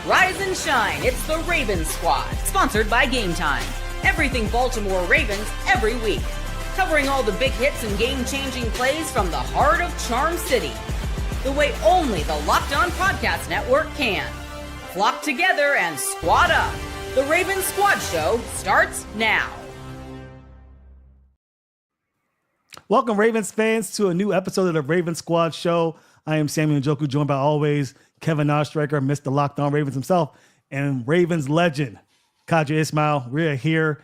Rise and shine, it's the Ravens Squad, sponsored by Gametime. Everything Baltimore Ravens every week. Covering all the big hits and game-changing plays from the heart of Charm City. The way only the Locked On Podcast Network can. Flock together and squad up. The Ravens Squad Show starts now. Welcome, Ravens fans, to a new episode of the Ravens Squad Show. I am Samuel Njoku, joined by always Kevin Oestreicher, Mr. Locked On Ravens himself, and Ravens legend, Kadri Ismail. We are here.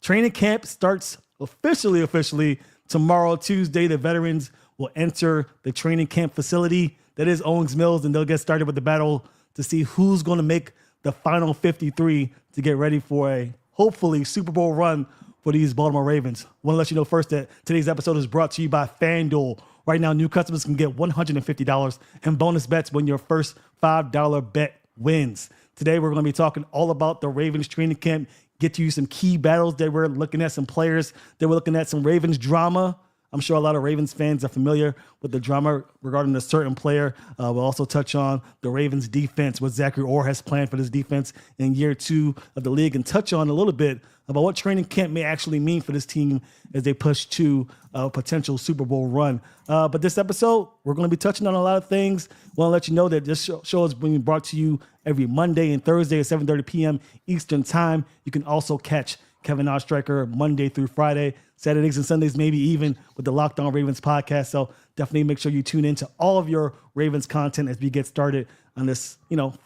Training camp starts officially tomorrow, Tuesday. The veterans will enter the training camp facility that is Owings Mills, and they'll get started with the battle to see who's going to make the final 53 to get ready for a, hopefully, Super Bowl run for these Baltimore Ravens. I want to let you know first that today's episode is brought to you by FanDuel. Right now, new customers can get $150 in bonus bets when your first $5 bet wins. Today, we're going to be talking all about the Ravens training camp, get to you some key battles that we're looking at, some players that we're looking at, some Ravens drama. I'm sure a lot of Ravens fans are familiar with the drama regarding a certain player. We'll also touch on the Ravens defense, what Zachary Orr has planned for this defense in year 2 of the league, and touch on a little bit about what training camp may actually mean for this team as they push to a potential Super Bowl run. But this episode, we're going to be touching on a lot of things. I want to let you know that this show is being brought to you every Monday and Thursday at 7:30 p.m. Eastern Time. You can also catch Kevin Oestreicher Monday through Friday, Saturdays and Sundays, maybe even with the Locked On Ravens podcast. So definitely make sure you tune into all of your Ravens content as we get started on this,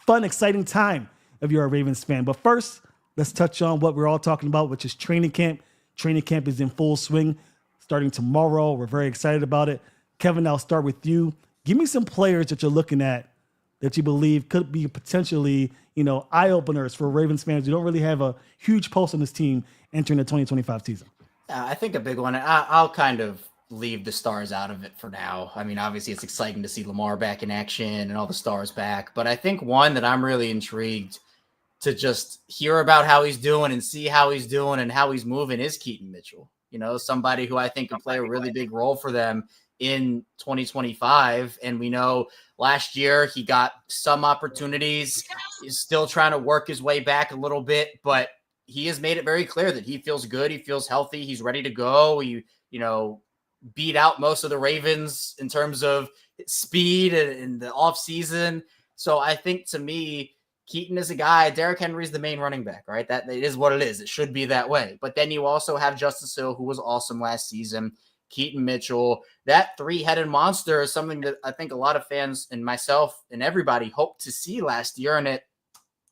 fun, exciting time if you're a Ravens fan. But first, let's touch on what we're all talking about, which is training camp. Training camp is in full swing starting tomorrow. We're very excited about it. Kevin, I'll start with you. Give me some players that you're looking at that you believe could be potentially, eye-openers for Ravens fans who don't really have a huge pulse on this team entering the 2025 season. I think a big one, I'll kind of leave the stars out of it for now. I mean, obviously it's exciting to see Lamar back in action and all the stars back, but I think one that I'm really intrigued to just hear about how he's doing and see how he's doing and how he's moving is Keaton Mitchell. Somebody who I think can play a really big role for them in 2025. And we know last year he got some opportunities. He's still trying to work his way back a little bit, but he has made it very clear that he feels good. He feels healthy. He's ready to go. He, beat out most of the Ravens in terms of speed in the offseason. So I think, to me, Keaton is a guy. Derrick Henry's the main running back, right? That it is what it is. It should be that way. But then you also have Justice Hill, who was awesome last season. Keaton Mitchell, that three-headed monster is something that I think a lot of fans and myself and everybody hoped to see last year, and it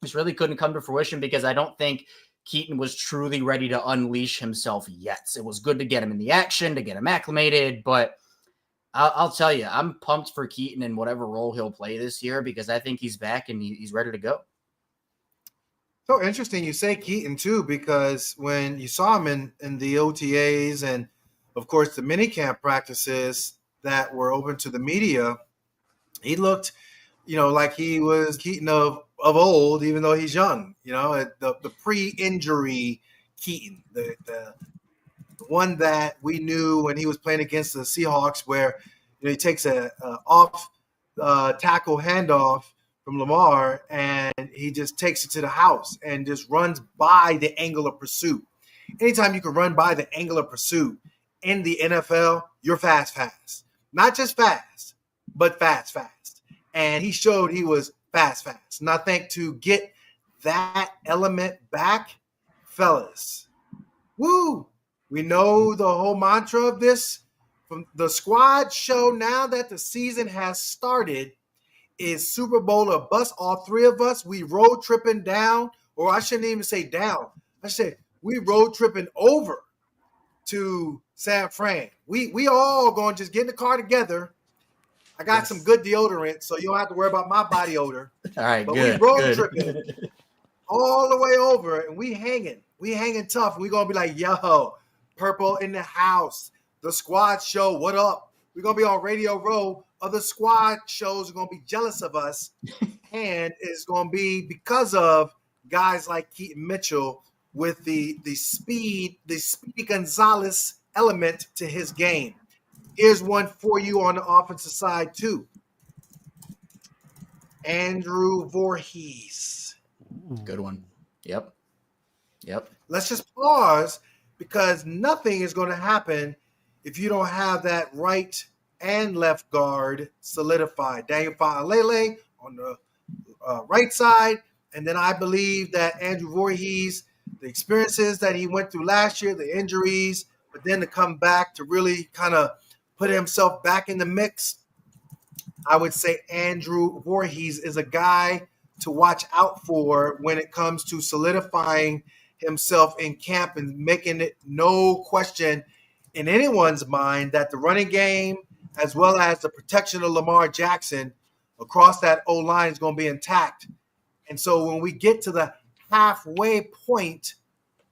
just really couldn't come to fruition because I don't think Keaton was truly ready to unleash himself yet. It was good to get him in the action, to get him acclimated, but I'll tell you, I'm pumped for Keaton in whatever role he'll play this year because I think he's back and he's ready to go. So interesting you say Keaton too, because when you saw him in the OTAs and of course the minicamp practices that were open to the media, he looked, like he was Keaton of old, even though he's young, the pre-injury Keaton, the one that we knew when he was playing against the Seahawks where he takes a off tackle handoff from Lamar and he just takes it to the house and just runs by the angle of pursuit. Anytime you can run by the angle of pursuit in the NFL, you're fast. Not just fast, but fast. And he showed he was fast. And I think to get that element back, fellas, woo! We know the whole mantra of this from the squad show now that the season has started is Super Bowl or bust. All three of us, we road tripping down, or I shouldn't even say down. I said we road tripping over to San Fran. We all going to just get in the car together. I got some good deodorant, so you don't have to worry about my body odor. All right, but good. We road tripping all the way over, and we hanging tough. We gonna be like, yo, Purple in the house, the squad show. What up? We're gonna be on Radio Row. Other squad shows are gonna be jealous of us, and it's gonna be because of guys like Keaton Mitchell with the Speedy Gonzalez element to his game. Here's one for you on the offensive side too. Andrew Voorhees. Good one. Yep. Let's just pause because nothing is going to happen if you don't have that right and left guard solidified. Daniel Faalele on the right side. And then I believe that Andrew Voorhees, the experiences that he went through last year, the injuries, but then to come back to really kind of put himself back in the mix, I would say Andrew Voorhees is a guy to watch out for when it comes to solidifying himself in camp and making it no question in anyone's mind that the running game as well as the protection of Lamar Jackson across that O-line is going to be intact. And so when we get to the halfway point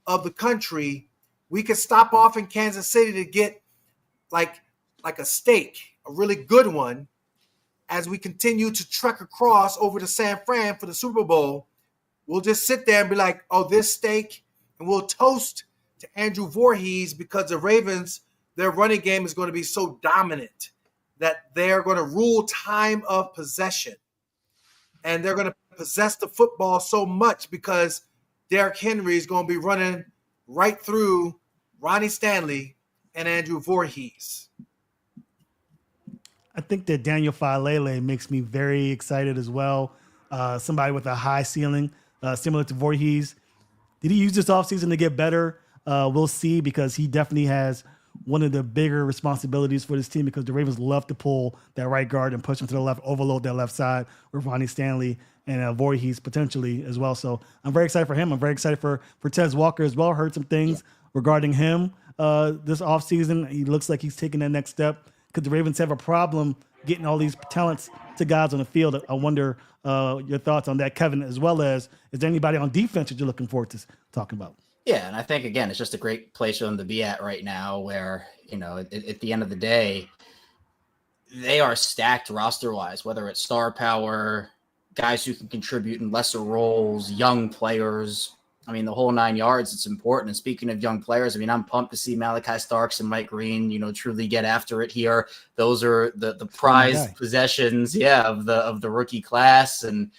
of the country, we could stop off in Kansas City to get like a steak, a really good one, as we continue to trek across over to San Fran for the Super Bowl. We'll just sit there and be like, oh, this steak, and we'll toast to Andrew Voorhees because the Ravens, their running game is going to be so dominant that they're going to rule time of possession. And they're going to possess the football so much because Derrick Henry is going to be running right through Ronnie Stanley and Andrew Voorhees. I think that Daniel Faalele makes me very excited as well. Somebody with a high ceiling, similar to Voorhees. Did he use this offseason to get better? We'll see, because he definitely has one of the bigger responsibilities for this team, because the Ravens love to pull that right guard and push him to the left, overload that left side with Ronnie Stanley and Voorhees potentially as well. So I'm very excited for him. I'm very excited for Tez Walker as well. Heard some things regarding him this offseason. He looks like he's taking that next step, because the Ravens have a problem getting all these talents to guys on the field. I wonder your thoughts on that, Kevin, as well as, is there anybody on defense that you're looking forward to talking about? Yeah, and I think, again, it's just a great place for them to be at right now where, at the end of the day, they are stacked roster-wise, whether it's star power, guys who can contribute in lesser roles, young players. I mean, the whole 9 yards, it's important. And speaking of young players, I mean, I'm pumped to see Malaki Starks and Mike Green, truly get after it here. Those are the prized possessions, of the rookie class. And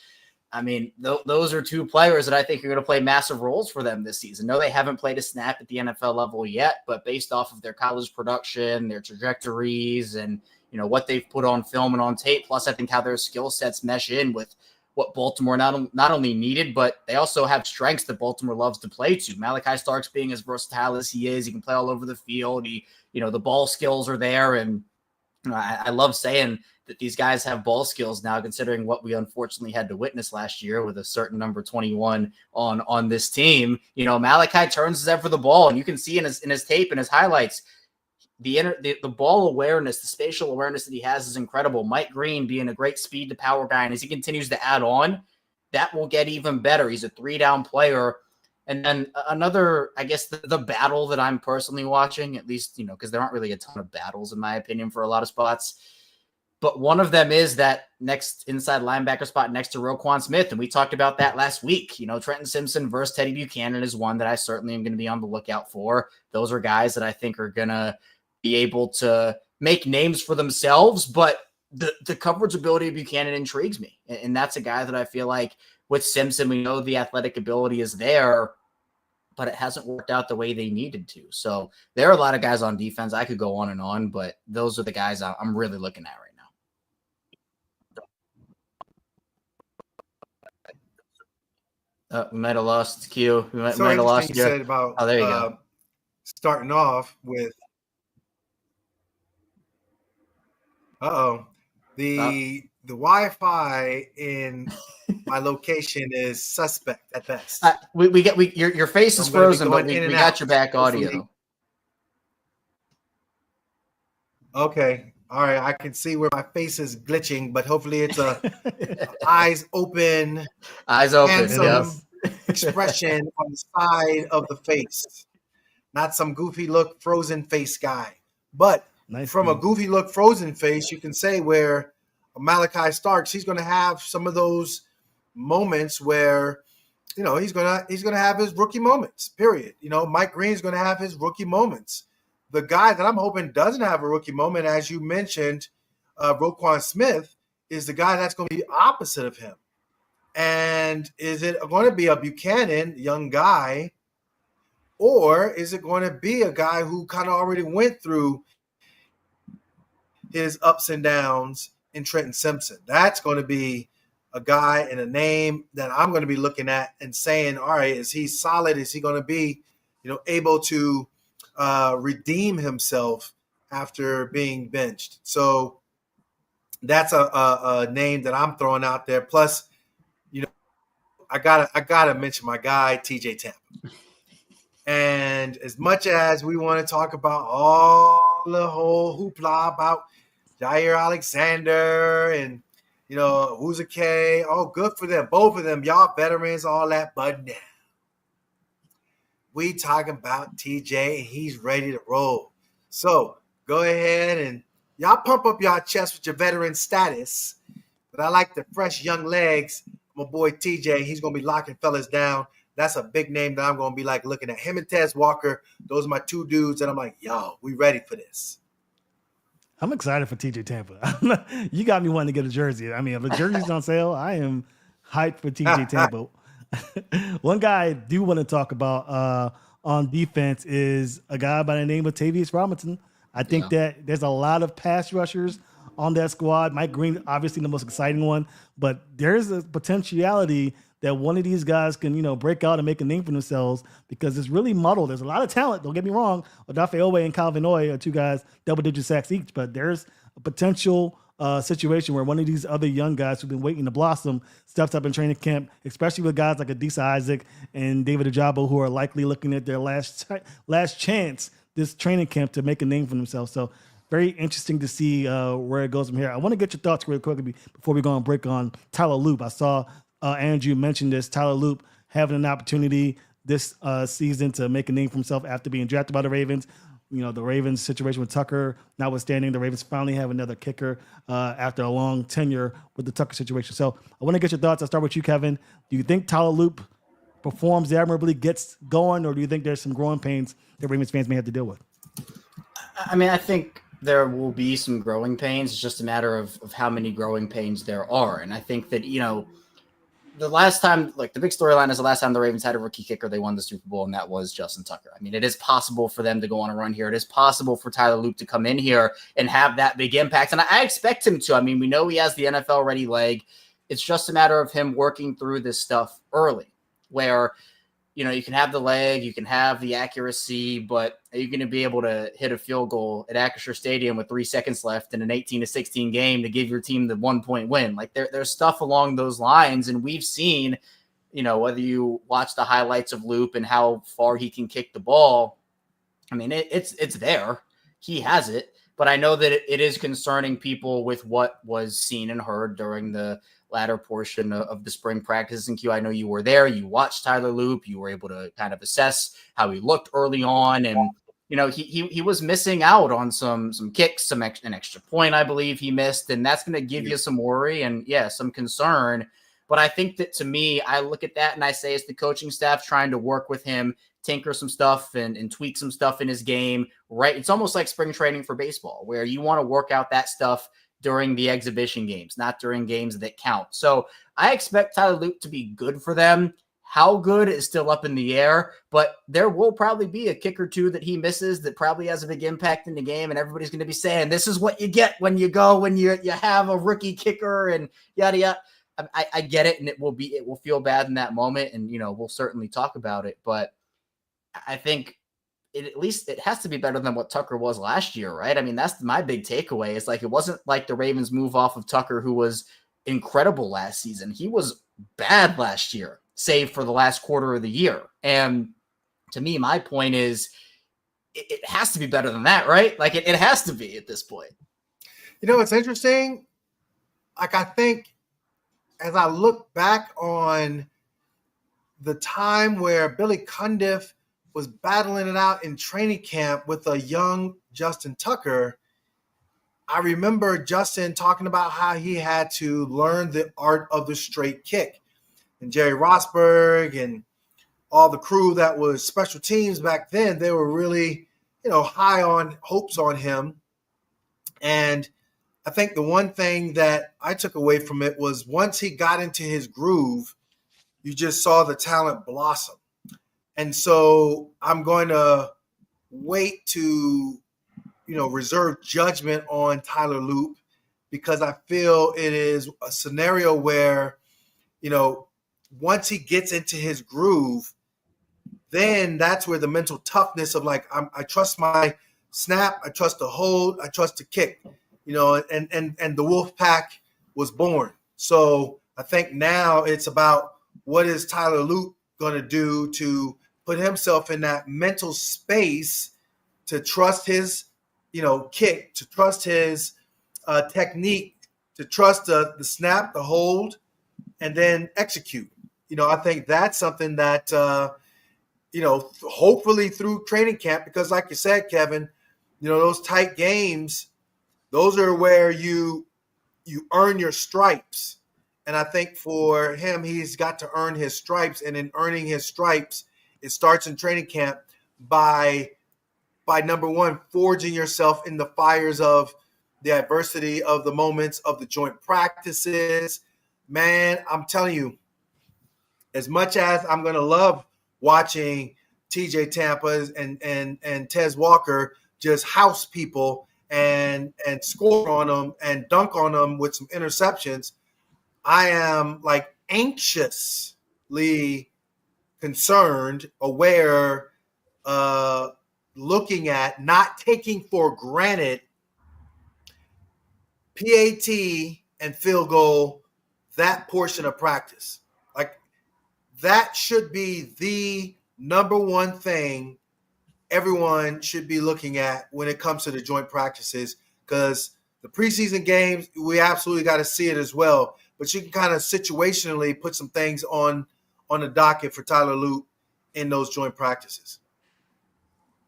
I mean, those are two players that I think are going to play massive roles for them this season. No, they haven't played a snap at the NFL level yet, but based off of their college production, their trajectories, and what they've put on film and on tape, plus I think how their skill sets mesh in with what Baltimore not only needed, but they also have strengths that Baltimore loves to play to. Malaki Starks being as versatile as he is, he can play all over the field. The ball skills are there, and I love saying that these guys have ball skills now, considering what we unfortunately had to witness last year with a certain number 21 on this team. Malaki turns his head for the ball, and you can see in his tape and his highlights, the ball awareness, the spatial awareness that he has is incredible. Mike Green being a great speed to power guy, and as he continues to add on, that will get even better. He's a 3-down player. And then another, I guess, the battle that I'm personally watching, at least, because there aren't really a ton of battles, in my opinion, for a lot of spots. But one of them is that next inside linebacker spot next to Roquan Smith. And we talked about that last week. Trenton Simpson versus Teddy Buchanan is one that I certainly am going to be on the lookout for. Those are guys that I think are going to be able to make names for themselves. But the coverage ability of Buchanan intrigues me. And that's a guy that I feel like with Simpson, we know the athletic ability is there, but it hasn't worked out the way they needed to. So there are a lot of guys on defense. I could go on and on, but those are the guys I'm really looking at right now. We might have lost Q. We might have lost you. Said about, there you go. Starting off with the Wi-Fi in my location is suspect at best. Your face is frozen, but we got your back audio. Okay. All right. I can see where my face is glitching, but hopefully it's a eyes open, handsome expression on the side of the face, not some goofy look frozen face guy. But from a goofy look frozen face, you can say where Malaki Starks, he's going to have some of those moments where, he's going to have his rookie moments, period. Mike Green's going to have his rookie moments. The guy that I'm hoping doesn't have a rookie moment, as you mentioned, Roquan Smith, is the guy that's going to be opposite of him. And is it going to be a Buchanan young guy, or is it going to be a guy who kind of already went through his ups and downs in Trenton Simpson? That's going to be a guy and a name that I'm going to be looking at and saying, all right, is he solid? Is he going to be, able to redeem himself after being benched? So that's a name that I'm throwing out there. Plus, I gotta mention my guy TJ Tampa. And as much as we want to talk about all the whole hoopla about Jaire Alexander and who's a K, oh, good for them, both of them, y'all veterans, all that, but now we talking about TJ and he's ready to roll. So go ahead and y'all pump up y'all chest with your veteran status. But I like the fresh young legs. My boy TJ, he's gonna be locking fellas down. That's a big name that I'm gonna be like looking at. Him and Tez Walker, those are my two dudes, and I'm like, yo, we ready for this. I'm excited for TJ Tampa. You got me wanting to get a jersey. I mean, if the jersey's on sale, I am hyped for TJ Tampa. One guy I do want to talk about on defense is a guy by the name of Tavius Robinson. I think that there's a lot of pass rushers on that squad. Mike Green, obviously the most exciting one, but there's a potentiality that one of these guys can, break out and make a name for themselves because it's really muddled. There's a lot of talent. Don't get me wrong. Odafe Owe and Calvin Oy are two guys, double-digit sacks each, but there's a potential situation where one of these other young guys who've been waiting to blossom steps up in training camp, especially with guys like Adisa Isaac and David Ajabo, who are likely looking at their last chance this training camp to make a name for themselves. So very interesting to see where it goes from here. I want to get your thoughts real quickly before we go on break on Tyler Loop. I saw Andrew mentioned this. Tyler Loop having an opportunity this season to make a name for himself after being drafted by the Ravens. The Ravens situation with Tucker notwithstanding, the Ravens finally have another kicker after a long tenure with the Tucker situation. So I want to get your thoughts. I'll start with you, Kevin. Do you think Tyler Loop performs admirably, gets going, or do you think there's some growing pains that Ravens fans may have to deal with? I mean, I think there will be some growing pains. It's just a matter of how many growing pains there are. And I think that, the last time, like the big storyline is the last time the Ravens had a rookie kicker, they won the Super Bowl, and that was Justin Tucker. I mean, it is possible for them to go on a run here. It is possible for Tyler Loop to come in here and have that big impact. And I expect him to. I mean, we know he has the NFL-ready leg. It's just a matter of him working through this stuff early where, you can have the leg, you can have the accuracy, but are you going to be able to hit a field goal at Acrisure Stadium with 3 seconds left in an 18-16 game to give your team the 1-point win? Like there's stuff along those lines. And we've seen, whether you watch the highlights of Loop and how far he can kick the ball, I mean, it's there. He has it. But I know that it is concerning people with what was seen and heard during the latter portion of the spring practice. And Q, I know you were there. You watched Tyler Loop. You were able to kind of assess how he looked early on. And, he was missing out on some kicks, an extra point, I believe he missed. And that's going to give you some worry and, some concern. But I think that to me, I look at that and I say it's the coaching staff trying to work with him, tinker some stuff and tweak some stuff in his game, right? It's almost like spring training for baseball where you want to work out that stuff during the exhibition games, not during games that count. So I expect Tyler Loop to be good for them. How good is still up in the air, but there will probably be a kick or two that he misses that probably has a big impact in the game. And everybody's going to be saying, this is what you get when you have a rookie kicker and yada, yada. I get it. And it will feel bad in that moment. And, we'll certainly talk about it, but I think at least it has to be better than what Tucker was last year, right? I mean, that's my big takeaway. It's like, it wasn't like the Ravens move off of Tucker, who was incredible last season. He was bad last year, save for the last quarter of the year. And to me, my point is it has to be better than that, right? Like it has to be at this point. It's interesting. Like, I think as I look back on the time where Billy Cundiff was battling it out in training camp with a young Justin Tucker, I remember Justin talking about how he had to learn the art of the straight kick. And Jerry Rosberg and all the crew that was special teams back then, they were really, high on hopes on him. And I think the one thing that I took away from it was once he got into his groove, you just saw the talent blossom. And so I'm going to wait to, reserve judgment on Tyler Loop because I feel it is a scenario where, once he gets into his groove, then that's where the mental toughness of like, I trust my snap, I trust the hold, I trust the kick, and the wolf pack was born. So I think now it's about what is Tyler Loop going to do to put himself in that mental space to trust his, kick, to trust his technique, to trust the snap, the hold, and then execute. I think that's something that, hopefully through training camp, because like you said, Kevin, those tight games, those are where you earn your stripes. And I think for him, he's got to earn his stripes. And in earning his stripes, it starts in training camp by number one, forging yourself in the fires of the adversity of the moments of the joint practices. Man, I'm telling you, as much as I'm going to love watching TJ Tampa and Tez Walker just house people and score on them and dunk on them with some interceptions, I am like anxiously concerned, aware, looking at, not taking for granted PAT and field goal, that portion of practice. Like that should be the number one thing everyone should be looking at when it comes to the joint practices, because the preseason games, we absolutely got to see it as well. But you can kind of situationally put some things on the docket for Tyler Loop in those joint practices.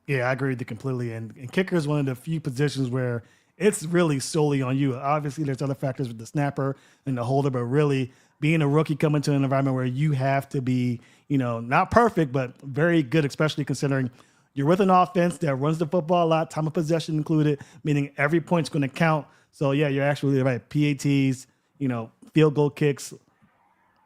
Yeah, I agree with you completely. And kicker is one of the few positions where it's really solely on you. Obviously, there's other factors with the snapper and the holder, but really being a rookie coming to an environment where you have to be, not perfect, but very good, especially considering you're with an offense that runs the football a lot, time of possession included, meaning every point's going to count. So, yeah, you're actually right. PATs, field goal kicks,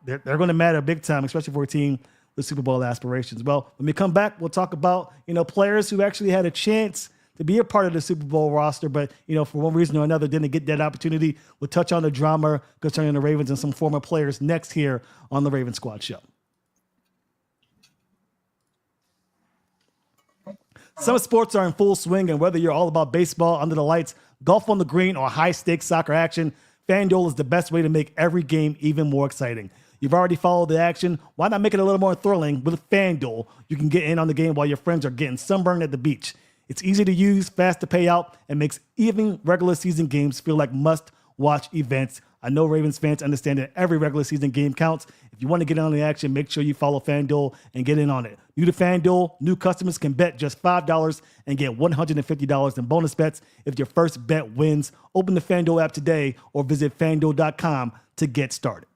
they're going to matter big time, especially for a team with Super Bowl aspirations. Well, when we come back, we'll talk about, players who actually had a chance to be a part of the Super Bowl roster, but, for one reason or another, didn't get that opportunity. We'll touch on the drama concerning the Ravens and some former players next here on the Raven Squad Show. Some sports are in full swing, and whether you're all about baseball, under the lights, golf on the green, or high-stakes soccer action, FanDuel is the best way to make every game even more exciting. You've already followed the action. Why not make it a little more thrilling? With FanDuel, you can get in on the game while your friends are getting sunburned at the beach. It's easy to use, fast to pay out, and makes even regular season games feel like must-watch events. I know Ravens fans understand that every regular season game counts. If you want to get in on the action, make sure you follow FanDuel and get in on it. New to FanDuel, new customers can bet just $5 and get $150 in bonus bets if your first bet wins. Open the FanDuel app today or visit FanDuel.com to get started.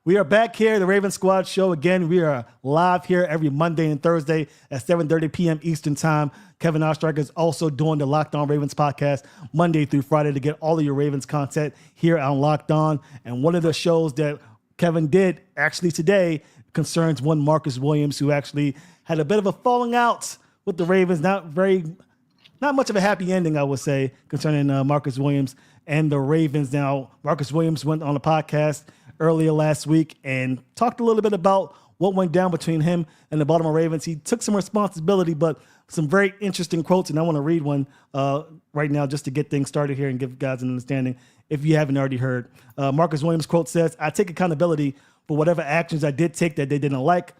We are back here, the Raven Squad Show. Again, we are live here every Monday and Thursday at 7:30 p.m. Eastern Time. Kevin Oestreicher is also doing the Locked On Ravens podcast Monday through Friday to get all of your Ravens content here on Locked On. And one of the shows that Kevin did actually today concerns one Marcus Williams, who actually had a bit of a falling out with the Ravens. Not much of a happy ending, I would say, concerning Marcus Williams and the Ravens. Now, Marcus Williams went on a podcast earlier last week and talked a little bit about what went down between him and the Baltimore Ravens. He took some responsibility, but some very interesting quotes, and I want to read one right now just to get things started here and give guys an understanding if you haven't already heard. Marcus Williams' quote says, "I take accountability for whatever actions I did take that they didn't like,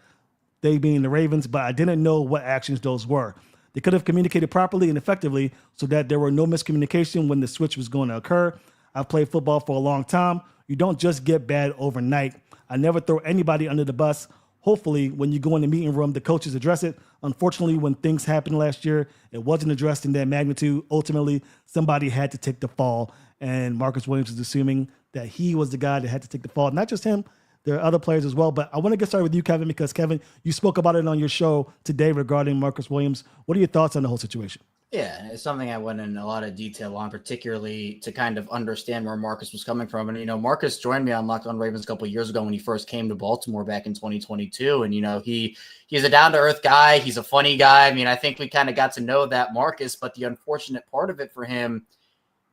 they being the Ravens, but I didn't know what actions those were. They could have communicated properly and effectively so that there were no miscommunication when the switch was going to occur. I've played football for a long time. You don't just get bad overnight. I never throw anybody under the bus. Hopefully, when you go in the meeting room, the coaches address it. Unfortunately, when things happened last year, it wasn't addressed in that magnitude. Ultimately, somebody had to take the fall." And Marcus Williams is assuming that he was the guy that had to take the fall. Not just him. There are other players as well. But I want to get started with you, Kevin, because, Kevin, you spoke about it on your show today regarding Marcus Williams. What are your thoughts on the whole situation? Yeah, it's something I went in a lot of detail on, particularly to kind of understand where Marcus was coming from. And, Marcus joined me on Locked On Ravens a couple of years ago when he first came to Baltimore back in 2022. And, he's a down-to-earth guy. He's a funny guy. I mean, I think we kind of got to know that Marcus, but the unfortunate part of it for him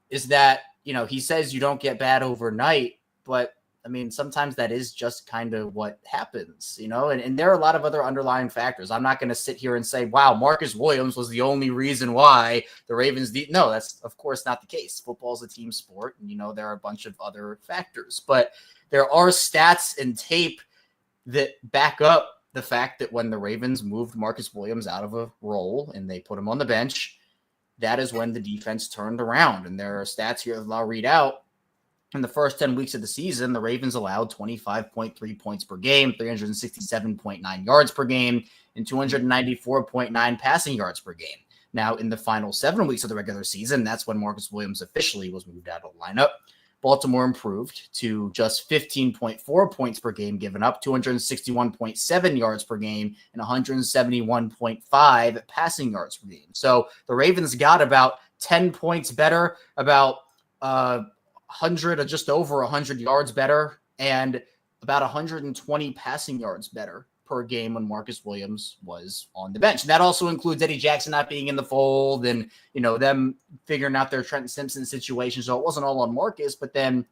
is that, he says you don't get bad overnight, but I mean, sometimes that is just kind of what happens, and there are a lot of other underlying factors. I'm not going to sit here and say, wow, Marcus Williams was the only reason why the Ravens no, that's of course not the case. Football is a team sport, and there are a bunch of other factors, but there are stats and tape that back up the fact that when the Ravens moved Marcus Williams out of a role and they put him on the bench, that is when the defense turned around. And there are stats here that I'll read out. In the first 10 weeks of the season, the Ravens allowed 25.3 points per game, 367.9 yards per game, and 294.9 passing yards per game. Now, in the final 7 weeks of the regular season, that's when Marcus Williams officially was moved out of the lineup. Baltimore improved to just 15.4 points per game given up, 261.7 yards per game, and 171.5 passing yards per game. So the Ravens got about 10 points better, about 100 or just over 100 yards better, and about 120 passing yards better per game when Marcus Williams was on the bench. And that also includes Eddie Jackson not being in the fold and, them figuring out their Trenton Simpson situation. So it wasn't all on Marcus, but then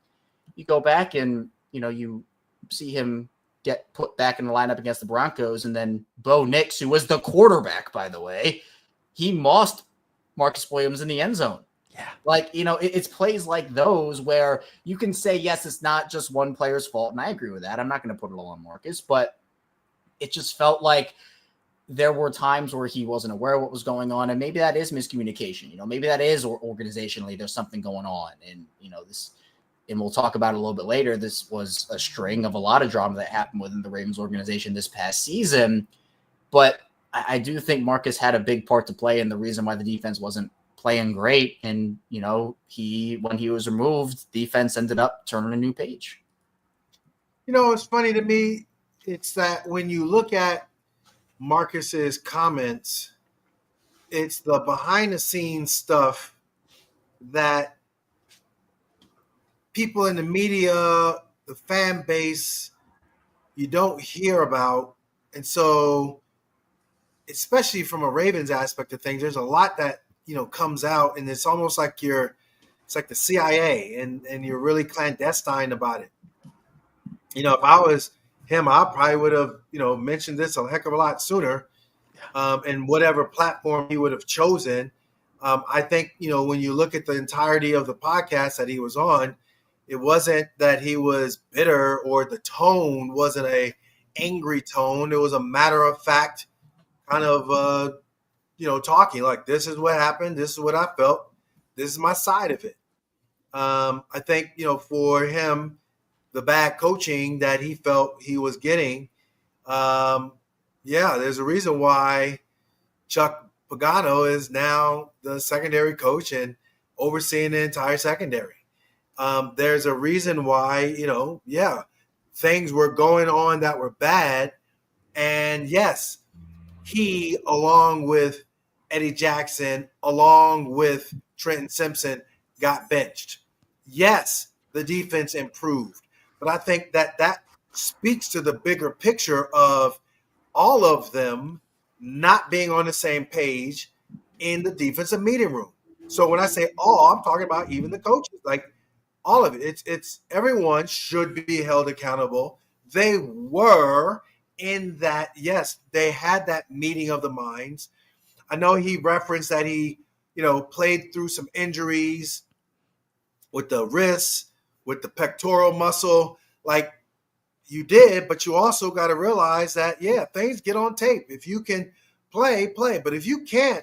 you go back and, you see him get put back in the lineup against the Broncos. And then Bo Nix, who was the quarterback, by the way, he mossed Marcus Williams in the end zone. Yeah. It's plays like those where you can say, yes, it's not just one player's fault. And I agree with that. I'm not going to put it all on Marcus, but it just felt like there were times where he wasn't aware of what was going on. And maybe that is miscommunication. Maybe that is organizationally, there's something going on. And, and we'll talk about it a little bit later. This was a string of a lot of drama that happened within the Ravens organization this past season. But I do think Marcus had a big part to play in the reason why the defense wasn't playing great. And, when he was removed, defense ended up turning a new page. It's funny to me. It's that when you look at Marcus's comments, it's the behind the scenes stuff that people in the media, the fan base, you don't hear about. And so, especially from a Ravens aspect of things, there's a lot that, comes out, and it's almost like it's like the CIA and you're really clandestine about it. If I was him, I probably would have, mentioned this a heck of a lot sooner, and whatever platform he would have chosen. I think, when you look at the entirety of the podcast that he was on, it wasn't that he was bitter or the tone wasn't a angry tone. It was a matter of fact kind of, talking like, this is what happened. This is what I felt. This is my side of it. I think, for him, the bad coaching that he felt he was getting, there's a reason why Chuck Pagano is now the secondary coach and overseeing the entire secondary. There's a reason why, things were going on that were bad. And yes, he, along with Eddie Jackson, along with Trenton Simpson, got benched. Yes, the defense improved. But I think that speaks to the bigger picture of all of them not being on the same page in the defensive meeting room. So when I say all, I'm talking about even the coaches, like all of it. It's everyone should be held accountable. They were in that, yes, they had that meeting of the minds. I know he referenced that he, played through some injuries with the wrists, with the pectoral muscle, like you did, but you also got to realize that, things get on tape. If you can play. But if you can't,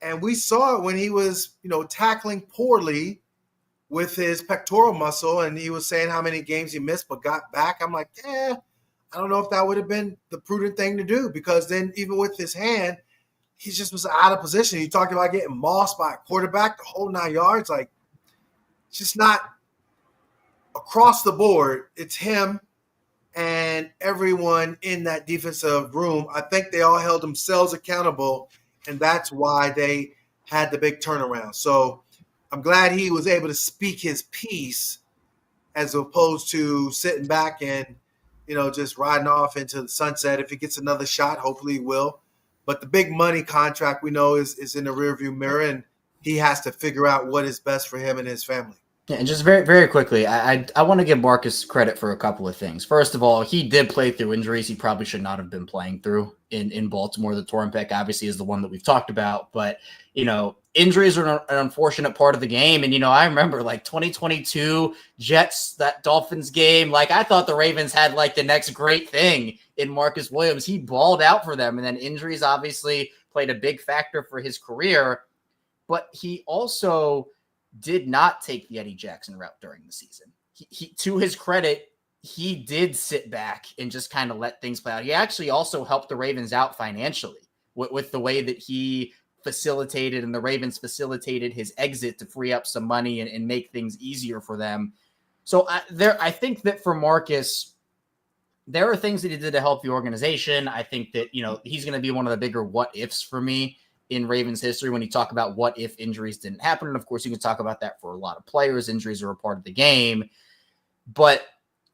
and we saw it when he was, tackling poorly with his pectoral muscle, and he was saying how many games he missed but got back. I'm like, I don't know if that would have been the prudent thing to do, because then even with his hand, he just was out of position. You talked about getting mossed by a quarterback the whole 9 yards. Like, it's just not across the board. It's him and everyone in that defensive room. I think they all held themselves accountable, and that's why they had the big turnaround. So I'm glad he was able to speak his piece as opposed to sitting back and, just riding off into the sunset. If he gets another shot, hopefully he will. But the big money contract we know is in the rearview mirror, and he has to figure out what is best for him and his family. Yeah, and just very, very quickly, I want to give Marcus credit for a couple of things. First of all, he did play through injuries he probably should not have been playing through in Baltimore. The torn pec obviously is the one that we've talked about, but injuries are an unfortunate part of the game. And I remember 2022 Jets, that Dolphins game. I thought the Ravens had the next great thing in Marcus Williams. He balled out for them, and then injuries obviously played a big factor for his career. But he also did not take the Eddie Jackson route during the season. He to his credit, he did sit back and just kind of let things play out. He actually also helped the Ravens out financially with the way that he facilitated and the Ravens facilitated his exit to free up some money and make things easier for them. So I think that for Marcus, there are things that he did to help the organization. I think that, he's going to be one of the bigger what ifs for me in Ravens history when you talk about what if injuries didn't happen. And of course, you can talk about that for a lot of players. Injuries are a part of the game. But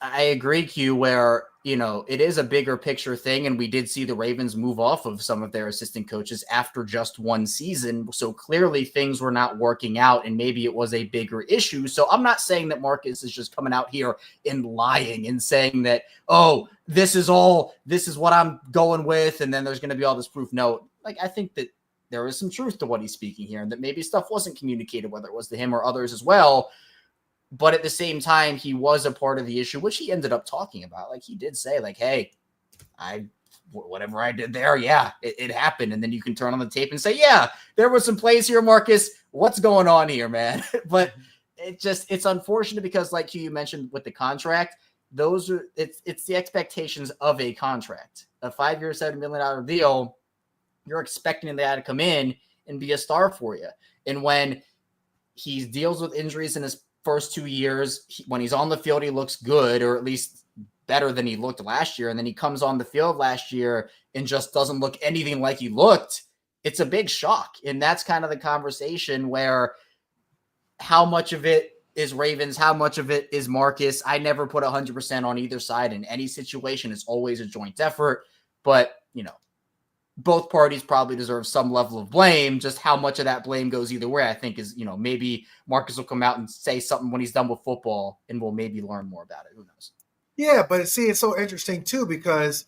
I agree, Q, where, it is a bigger picture thing. And we did see the Ravens move off of some of their assistant coaches after just one season. So clearly things were not working out and maybe it was a bigger issue. So I'm not saying that Marcus is just coming out here and lying and saying that, this is what I'm going with. And then there's going to be all this proof. No, I think that there is some truth to what he's speaking here and that maybe stuff wasn't communicated, whether it was to him or others as well. But at the same time, he was a part of the issue, which he ended up talking about. He did say hey, whatever I did there, yeah, it happened. And then you can turn on the tape and say, yeah, there were some plays here, Marcus. What's going on here, man? But it's unfortunate because like you mentioned with the contract, it's the expectations of a contract, a 5-year, $7 million deal. You're expecting that to come in and be a star for you. And when he deals with injuries in his first 2 years, when he's on the field, he looks good, or at least better than he looked last year. And then he comes on the field last year and just doesn't look anything like he looked. It's a big shock. And that's kind of the conversation where how much of it is Ravens, how much of it is Marcus. I never put 100% on either side in any situation. It's always a joint effort. But, both parties probably deserve some level of blame. Just how much of that blame goes either way, I think is, maybe Marcus will come out and say something when he's done with football and we'll maybe learn more about it. Who knows? Yeah, but see, it's so interesting too because,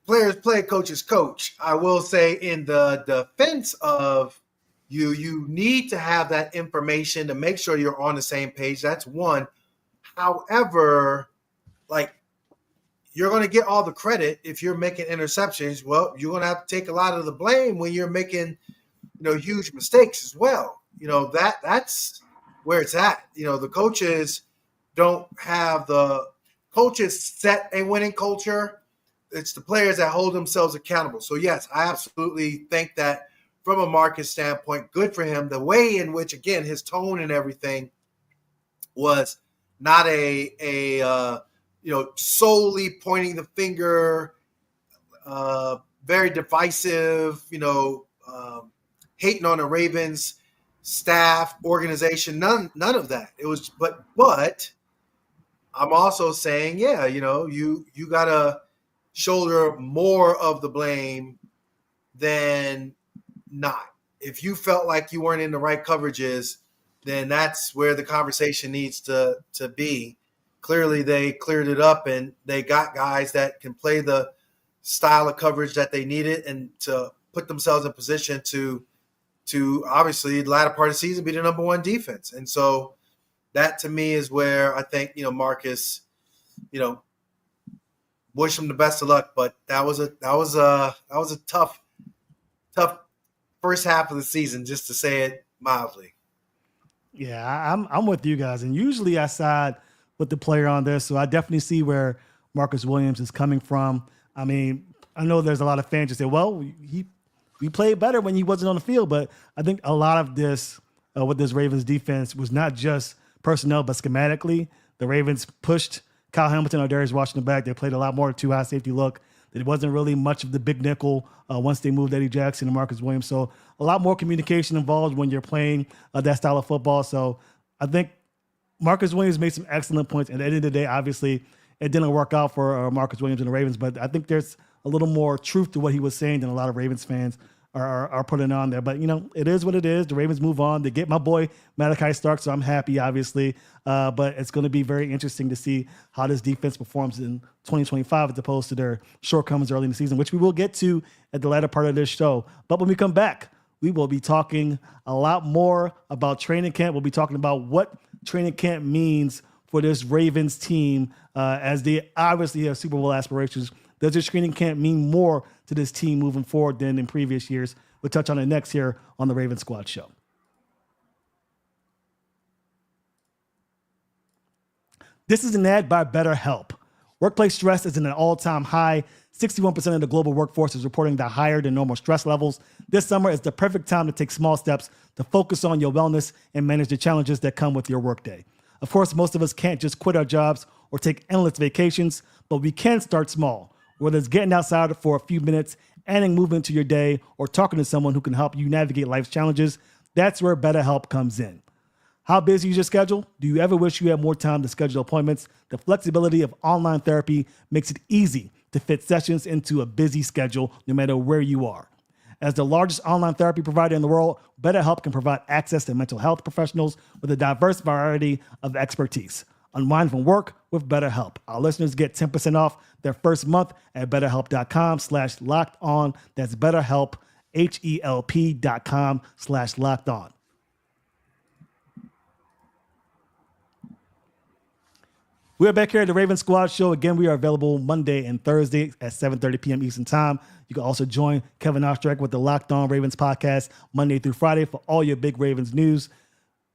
players play, coaches coach. I will say in the defense of you need to have that information to make sure you're on the same page. That's one. However, you're going to get all the credit if you're making interceptions. Well, you're going to have to take a lot of the blame when you're making, huge mistakes as well. That's where it's at. The coaches don't have the coaches set a winning culture. It's the players that hold themselves accountable. So yes, I absolutely think that from a Marcus standpoint, good for him. The way in which, again, his tone and everything was not solely pointing the finger, very divisive, hating on the Ravens staff, organization, none of that. It was, but I'm also saying, yeah, you gotta shoulder more of the blame than not. If you felt like you weren't in the right coverages, then that's where the conversation needs to be. Clearly, they cleared it up and they got guys that can play the style of coverage that they needed and to put themselves in position to obviously the latter part of the season be the number one defense. And so that to me is where I think, Marcus, wish him the best of luck, but that was a tough first half of the season, just to say it mildly. Yeah, I'm with you guys, and usually I side with the player on this, so I definitely see where Marcus Williams is coming from. I mean, I know there's a lot of fans that say, well, we played better when he wasn't on the field, but I think a lot of this with this Ravens defense was not just personnel, but schematically. The Ravens pushed Kyle Hamilton or Darius Washington back. They played a lot more 2-high safety look. There wasn't really much of the big nickel once they moved Eddie Jackson and Marcus Williams. So a lot more communication involved when you're playing that style of football. So I think Marcus Williams made some excellent points. At the end of the day, obviously, it didn't work out for Marcus Williams and the Ravens, but I think there's a little more truth to what he was saying than a lot of Ravens fans are putting on there. But, it is what it is. The Ravens move on. They get my boy Malaki Stark, so I'm happy, obviously. But it's going to be very interesting to see how this defense performs in 2025 as opposed to their shortcomings early in the season, which we will get to at the latter part of this show. But when we come back, we will be talking a lot more about training camp. We'll be talking about what training camp means for this Ravens team as they obviously have Super Bowl aspirations. Does this training camp mean more to this team moving forward than in previous years? We'll touch on it next here on the Ravens Squad Show. This is an ad by BetterHelp. Workplace stress is at an all-time high. 61% of the global workforce is reporting the higher than normal stress levels. This summer is the perfect time to take small steps to focus on your wellness and manage the challenges that come with your workday. Of course, most of us can't just quit our jobs or take endless vacations, but we can start small. Whether it's getting outside for a few minutes, adding movement to your day, or talking to someone who can help you navigate life's challenges, that's where BetterHelp comes in. How busy is your schedule? Do you ever wish you had more time to schedule appointments? The flexibility of online therapy makes it easy to fit sessions into a busy schedule no matter where you are. As the largest online therapy provider in the world, BetterHelp can provide access to mental health professionals with a diverse variety of expertise. Unwind from work with BetterHelp. Our listeners get 10% off their first month at BetterHelp.com/LockedOn. That's BetterHelp, HELP.com/LockedOn. We are back here at the Ravens Squad Show. Again, we are available Monday and Thursday at 7:30 p.m. Eastern Time. You can also join Kevin Oestreicher with the Locked On Ravens podcast Monday through Friday for all your big Ravens news.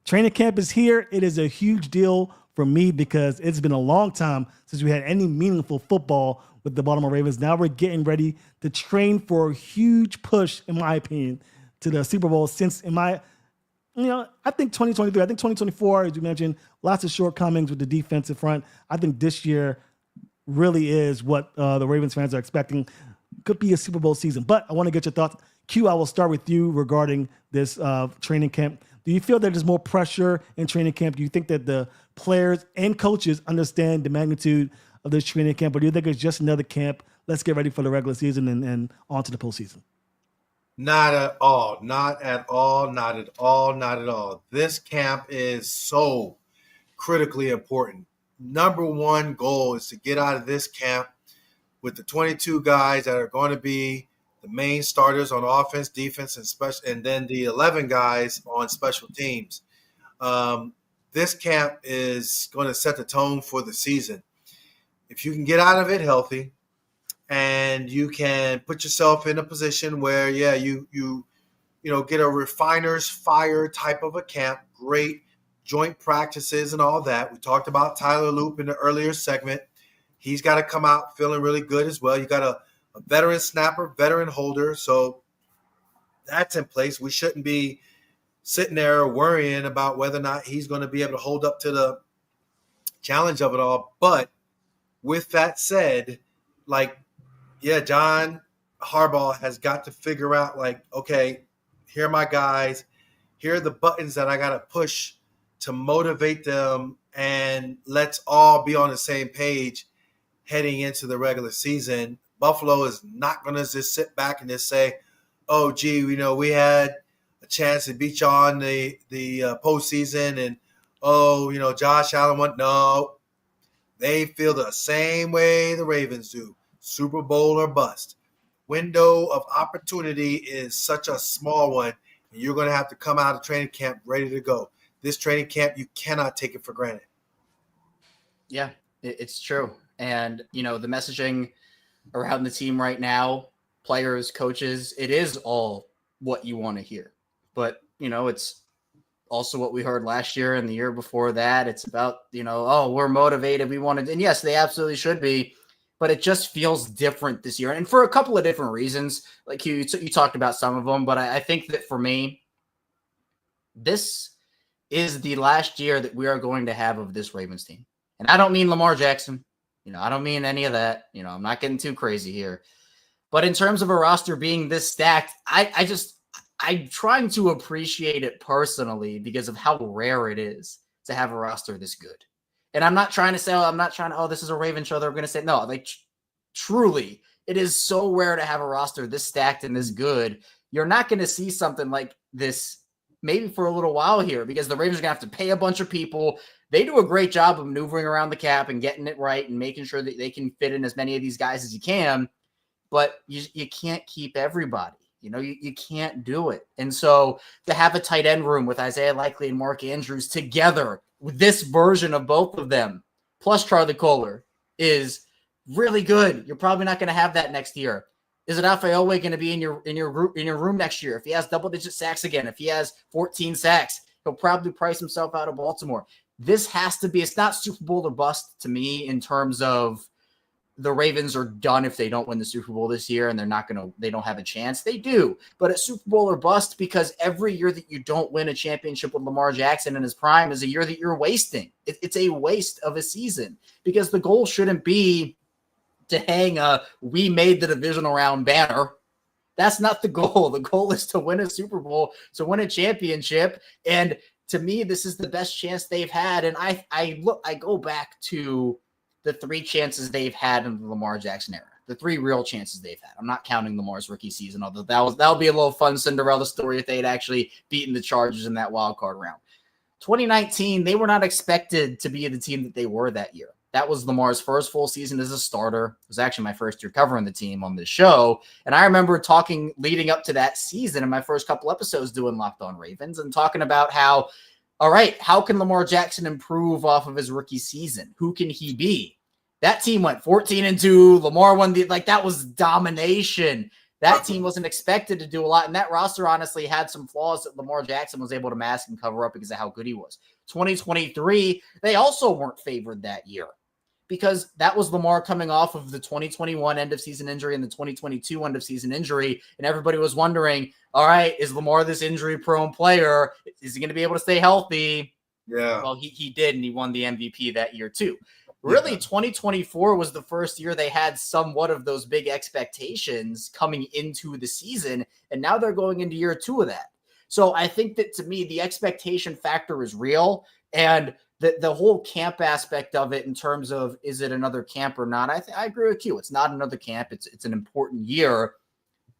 Training camp is here. It is a huge deal for me because it's been a long time since we had any meaningful football with the Baltimore Ravens. Now we're getting ready to train for a huge push, in my opinion, to the Super Bowl since I think 2023, I think 2024, as you mentioned, lots of shortcomings with the defensive front. I think this year really is what the Ravens fans are expecting. Could be a Super Bowl season, but I want to get your thoughts. Q, I will start with you regarding this training camp. Do you feel that there's more pressure in training camp? Do you think that the players and coaches understand the magnitude of this training camp, or do you think it's just another camp? Let's get ready for the regular season and on to the postseason. Not at all. Not at all. Not at all. Not at all. This camp is so critically important. Number one goal is to get out of this camp with the 22 guys that are going to be the main starters on offense, defense, and then the 11 guys on special teams. This camp is going to set the tone for the season. If you can get out of it healthy and you can put yourself in a position where, you get a refiner's fire type of a camp, great joint practices and all that. We talked about Tyler Loop in the earlier segment. He's got to come out feeling really good as well. You got a veteran snapper, veteran holder. So that's in place. We shouldn't be sitting there worrying about whether or not he's going to be able to hold up to the challenge of it all. But with that said, John Harbaugh has got to figure out, okay, here are my guys. Here are the buttons that I got to push to motivate them, and let's all be on the same page heading into the regular season. Buffalo is not going to just sit back and just say, oh, gee, we had a chance to beat y'all in the postseason, and, Josh Allen went. No, they feel the same way the Ravens do. Super Bowl or bust. Window of opportunity is such a small one, and you're going to have to come out of training camp ready to go. This training camp, you cannot take it for granted. Yeah, it's true. And, the messaging around the team right now, players, coaches, it is all what you want to hear. But, it's also what we heard last year and the year before that. It's about, we're motivated. We wanted, and yes, they absolutely should be, but it just feels different this year. And for a couple of different reasons, like you talked about some of them, but I think that for me, this is the last year that we are going to have of this Ravens team. And I don't mean Lamar Jackson. I don't mean any of that. I'm not getting too crazy here. But in terms of a roster being this stacked, I'm trying to appreciate it personally because of how rare it is to have a roster this good. And I'm not trying to say, this is a Raven show. They're going to say, no, like truly, it is so rare to have a roster this stacked and this good. You're not going to see something like this maybe for a little while here because the Ravens are going to have to pay a bunch of people. They do a great job of maneuvering around the cap and getting it right and making sure that they can fit in as many of these guys as you can. But you can't keep everybody. You can't do it. And so to have a tight end room with Isaiah Likely and Mark Andrews together with this version of both of them, plus Charlie Kohler, is really good. You're probably not going to have that next year. Is it Alfredo going to be in your room next year? If he has double-digit sacks again, if he has 14 sacks, he'll probably price himself out of Baltimore. This has to be – it's not Super Bowl or bust to me in terms of the Ravens are done if they don't win the Super Bowl this year and they don't have a chance. They do. But it's Super Bowl or bust because every year that you don't win a championship with Lamar Jackson in his prime is a year that you're wasting. It's a waste of a season because the goal shouldn't be to hang a "we made the divisional round" banner. That's not the goal. The goal is to win a Super Bowl, to win a championship. And to me, this is the best chance they've had. And I go back to the 3 chances they've had in the Lamar Jackson era, the 3 real chances they've had. I'm not counting Lamar's rookie season, although that'll be a little fun Cinderella story if they had actually beaten the Chargers in that wild card round. 2019, they were not expected to be the team that they were that year. That was Lamar's first full season as a starter. It was actually my first year covering the team on this show. And I remember talking leading up to that season in my first couple episodes doing Locked On Ravens and talking about how, all right, how can Lamar Jackson improve off of his rookie season? Who can he be? That team went 14-2. Lamar won that was domination. That team wasn't expected to do a lot. And that roster honestly had some flaws that Lamar Jackson was able to mask and cover up because of how good he was. 2023, they also weren't favored that year because that was Lamar coming off of the 2021 end of season injury and the 2022 end of season injury. And everybody was wondering, all right, is Lamar this injury prone player? Is he going to be able to stay healthy? Yeah. Well, he did, and he won the MVP that year too. Really, 2024 was the first year they had somewhat of those big expectations coming into the season, and now they're going into year 2 of that. So I think that, to me, the expectation factor is real, and the whole camp aspect of it in terms of is it another camp or not, I agree with you. It's not another camp. It's an important year,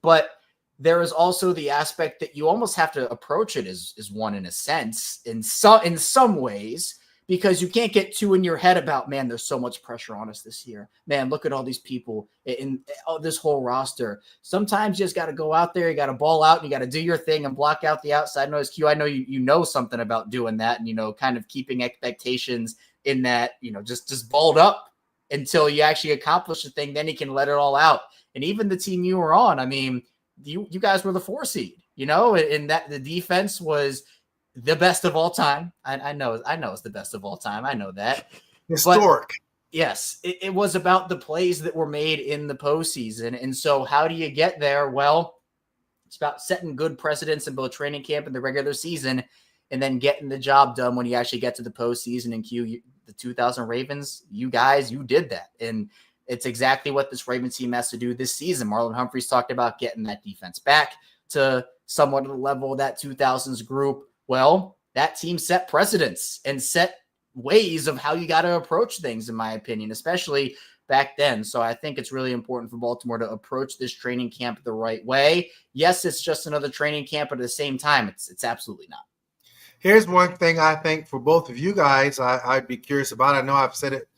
but there is also the aspect that you almost have to approach it as one in a sense, in some ways, because you can't get too in your head about, man, there's so much pressure on us this year. Man, look at all these people in this whole roster. Sometimes you just got to go out there, you got to ball out, and you got to do your thing and block out the outside noise cue. I know you know something about doing that and, kind of keeping expectations in that, just balled up until you actually accomplish the thing. Then you can let it all out. And even the team you were on, I mean, you guys were the 4 seed, and that the defense was the best of all time. I know it's the best of all time. I know that. Historic. But yes, it was about the plays that were made in the postseason. And so how do you get there? Well, it's about setting good precedents in both training camp and the regular season, and then getting the job done when you actually get to the postseason. And the 2000 Ravens, you did that. And it's exactly what this Ravens team has to do this season. Marlon Humphrey's talked about getting that defense back to somewhat of the level of that 2000s group. Well, that team set precedents and set ways of how you got to approach things, in my opinion, especially back then. So I think it's really important for Baltimore to approach this training camp the right way. Yes, it's just another training camp, but at the same time, it's absolutely not. Here's one thing I think for both of you guys, I'd be curious about. I know I've said it.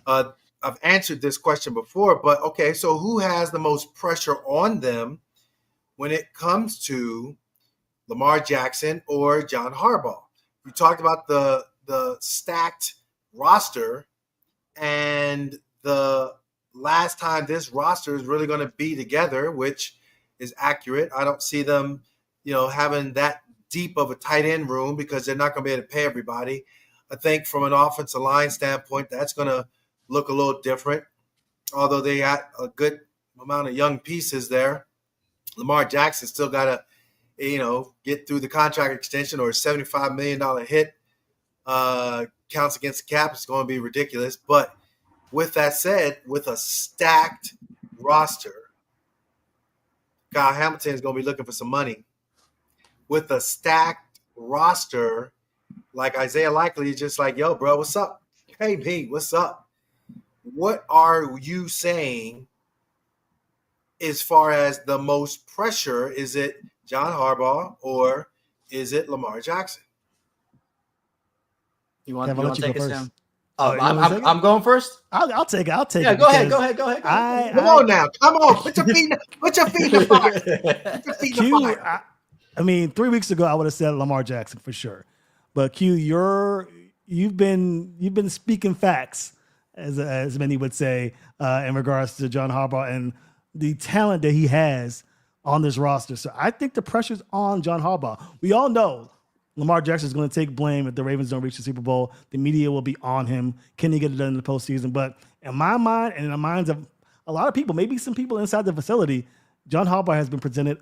I've answered this question before, but okay, so who has the most pressure on them when it comes to Lamar Jackson or John Harbaugh? We talked about the stacked roster, and the last time this roster is really going to be together, which is accurate. I don't see them, having that deep of a tight end room because they're not going to be able to pay everybody. I think from an offensive line standpoint, that's going to look a little different, although they got a good amount of young pieces there. Lamar Jackson still got to, get through the contract extension, or a $75 million hit counts against the cap. It's going to be ridiculous. But With that said, with a stacked roster, Kyle Hamilton is going to be looking for some money. With a stacked roster, like Isaiah Likely, just like, yo, bro, what's up? Hey, B, what's up? What are you saying as far as the most pressure? Is it John Harbaugh or is it Lamar Jackson? You want Kevin, to let you take go us first. down? Oh, you want me to take it? I'm going first. I'll take it. Yeah, go ahead. Come on now. Come on. Put your feet in the fire. Put your feet in the Q, fire. I mean, 3 weeks ago I would have said Lamar Jackson for sure, but Q, you've been speaking facts, as many would say, in regards to John Harbaugh and the talent that he has on this roster. So I think the pressure's on John Harbaugh. We all know Lamar Jackson is going to take blame if the Ravens don't reach the Super Bowl. The media will be on him. Can he get it done in the postseason? But in my mind and in the minds of a lot of people, maybe some people inside the facility, John Harbaugh has been presented